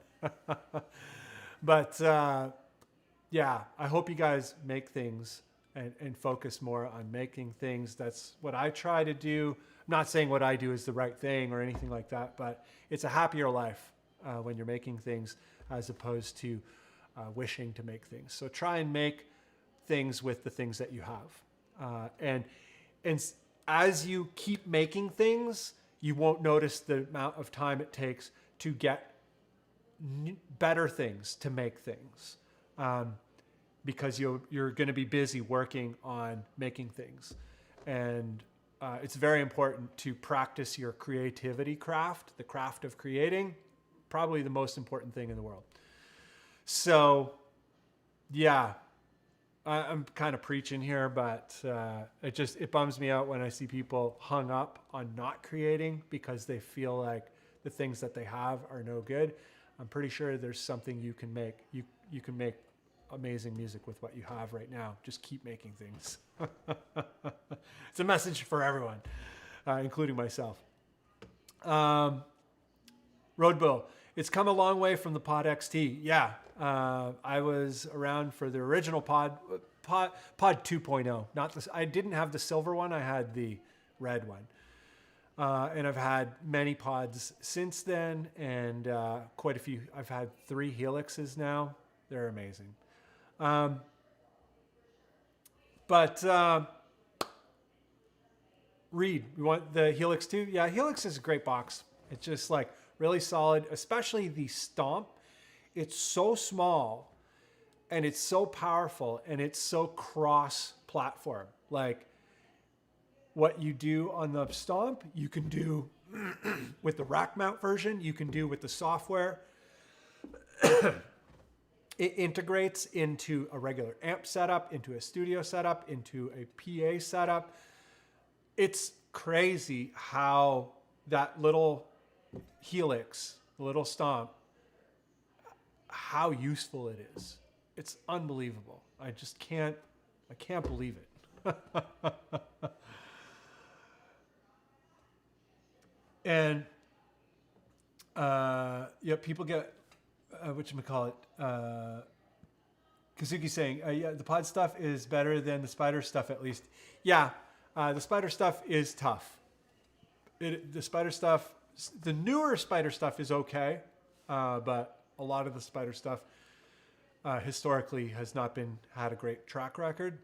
But yeah, I hope you guys make things and focus more on making things. That's what I try to do. I'm not saying what I do is the right thing or anything like that, but it's a happier life when you're making things as opposed to wishing to make things. So try and make things with the things that you have. And as you keep making things, you won't notice the amount of time it takes to get better things to make things. Because you're going to be busy working on making things. And it's very important to practice your creativity craft, the craft of creating, probably the most important thing in the world. So, yeah, I'm kind of preaching here, but it bums me out when I see people hung up on not creating because they feel like the things that they have are no good. I'm pretty sure there's something you can make. You can make amazing music with what you have right now. Just keep making things. It's a message for everyone, including myself. Roadbill, it's come a long way from the Pod XT. Yeah, I was around for the original Pod 2.0. Not this. I didn't have the silver one. I had the red one. And I've had many pods since then, and quite a few. I've had 3 Helixes now. They're amazing. Reed, you want the Helix too? Yeah, Helix is a great box. It's just like really solid, especially the Stomp. It's so small and it's so powerful and it's so cross-platform. Like what you do on the Stomp, you can do with the rack mount version, you can do with the software. It integrates into a regular amp setup, into a studio setup, into a PA setup. It's crazy how that little Helix, the little Stomp, how useful it is. It's unbelievable. I can't believe it. And people get whatchamacallit, Kazuki saying, yeah, the pod stuff is better than the spider stuff at least. Yeah, the spider stuff is tough. The spider stuff, the newer spider stuff is okay, but a lot of the spider stuff historically has not had a great track record.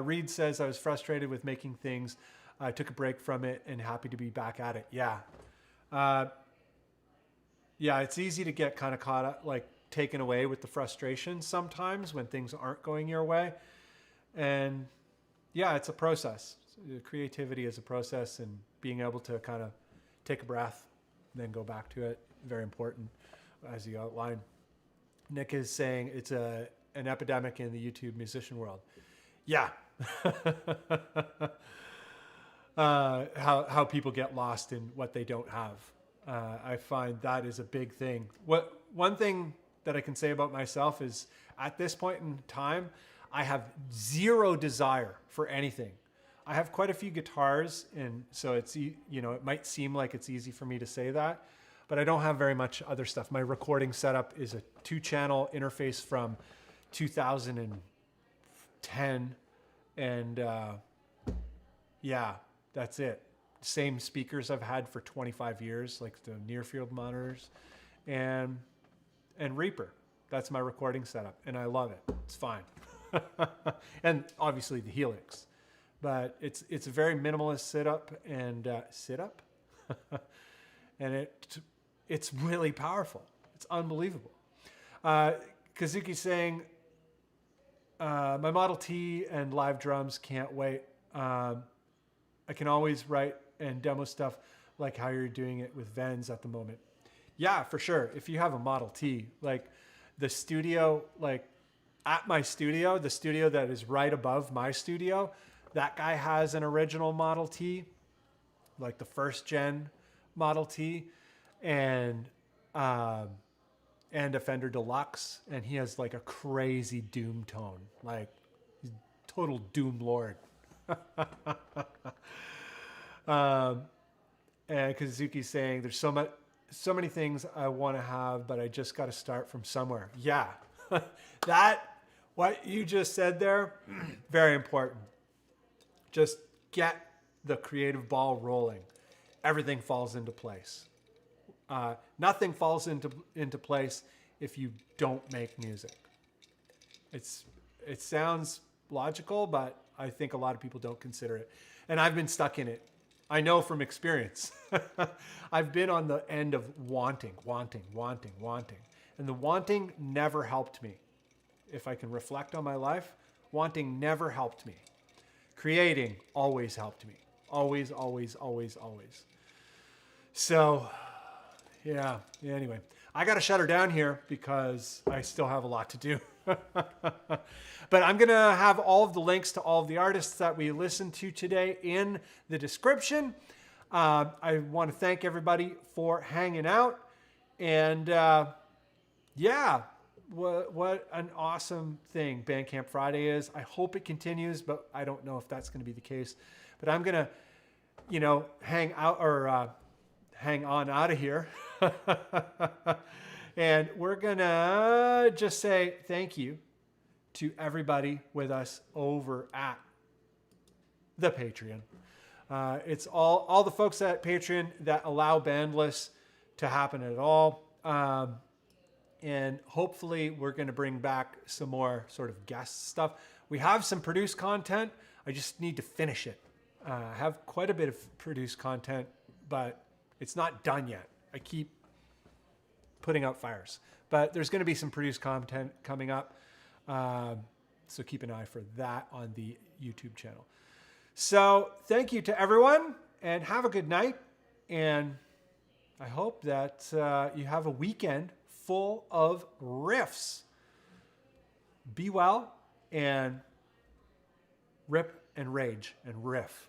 Reed says, I was frustrated with making things. I took a break from it and happy to be back at it. Yeah. Yeah, it's easy to get kind of caught up, like taken away with the frustration sometimes when things aren't going your way. And yeah, it's a process. Creativity is a process, and being able to kind of take a breath and then go back to it, very important, as you outlined. Nick is saying it's an epidemic in the YouTube musician world. Yeah. How people get lost in what they don't have. I find that is a big thing. One thing that I can say about myself is at this point in time, I have zero desire for anything. I have quite a few guitars, and so it's, it might seem like it's easy for me to say that, but I don't have very much other stuff. My recording setup is a 2-channel interface from 2010, and yeah, that's it. Same speakers I've had for 25 years, like the near field monitors, and Reaper. That's my recording setup, and I love it. It's fine. And obviously the Helix, but it's a very minimalist setup and and it's really powerful. It's unbelievable. Kazuki saying, my Model T and live drums can't wait. I can always write and demo stuff like how you're doing it with Vens at the moment. Yeah, for sure. If you have a Model T, like the studio, like at my studio, the studio that is right above my studio, that guy has an original Model T, like the first gen Model T, and a Fender Deluxe, and he has like a crazy doom tone, like total doom lord. And Kazuki's saying there's so many things I want to have, but I just got to start from somewhere. Yeah, what you just said there, very important. Just get the creative ball rolling. Everything falls into place. Nothing falls into place if you don't make music. It sounds logical, but I think a lot of people don't consider it. And I've been stuck in it. I know from experience. I've been on the end of wanting. And the wanting never helped me. If I can reflect on my life, wanting never helped me. Creating always helped me. Always. So, yeah. Anyway, I got to shut her down here because I still have a lot to do. But I'm going to have all of the links to all of the artists that we listened to today in the description. I want to thank everybody for hanging out. And yeah, what an awesome thing Bandcamp Friday is. I hope it continues, but I don't know if that's going to be the case. But I'm going to, hang on out of here. And we're going to just say thank you to everybody with us over at the Patreon. It's all the folks at Patreon that allow Bandless to happen at all. And hopefully we're going to bring back some more sort of guest stuff. We have some produced content. I just need to finish it. I have quite a bit of produced content, but it's not done yet. I keep putting out fires, but there's going to be some produced content coming up. So keep an eye for that on the YouTube channel. So thank you to everyone and have a good night. And I hope that you have a weekend full of riffs. Be well and rip and rage and riff.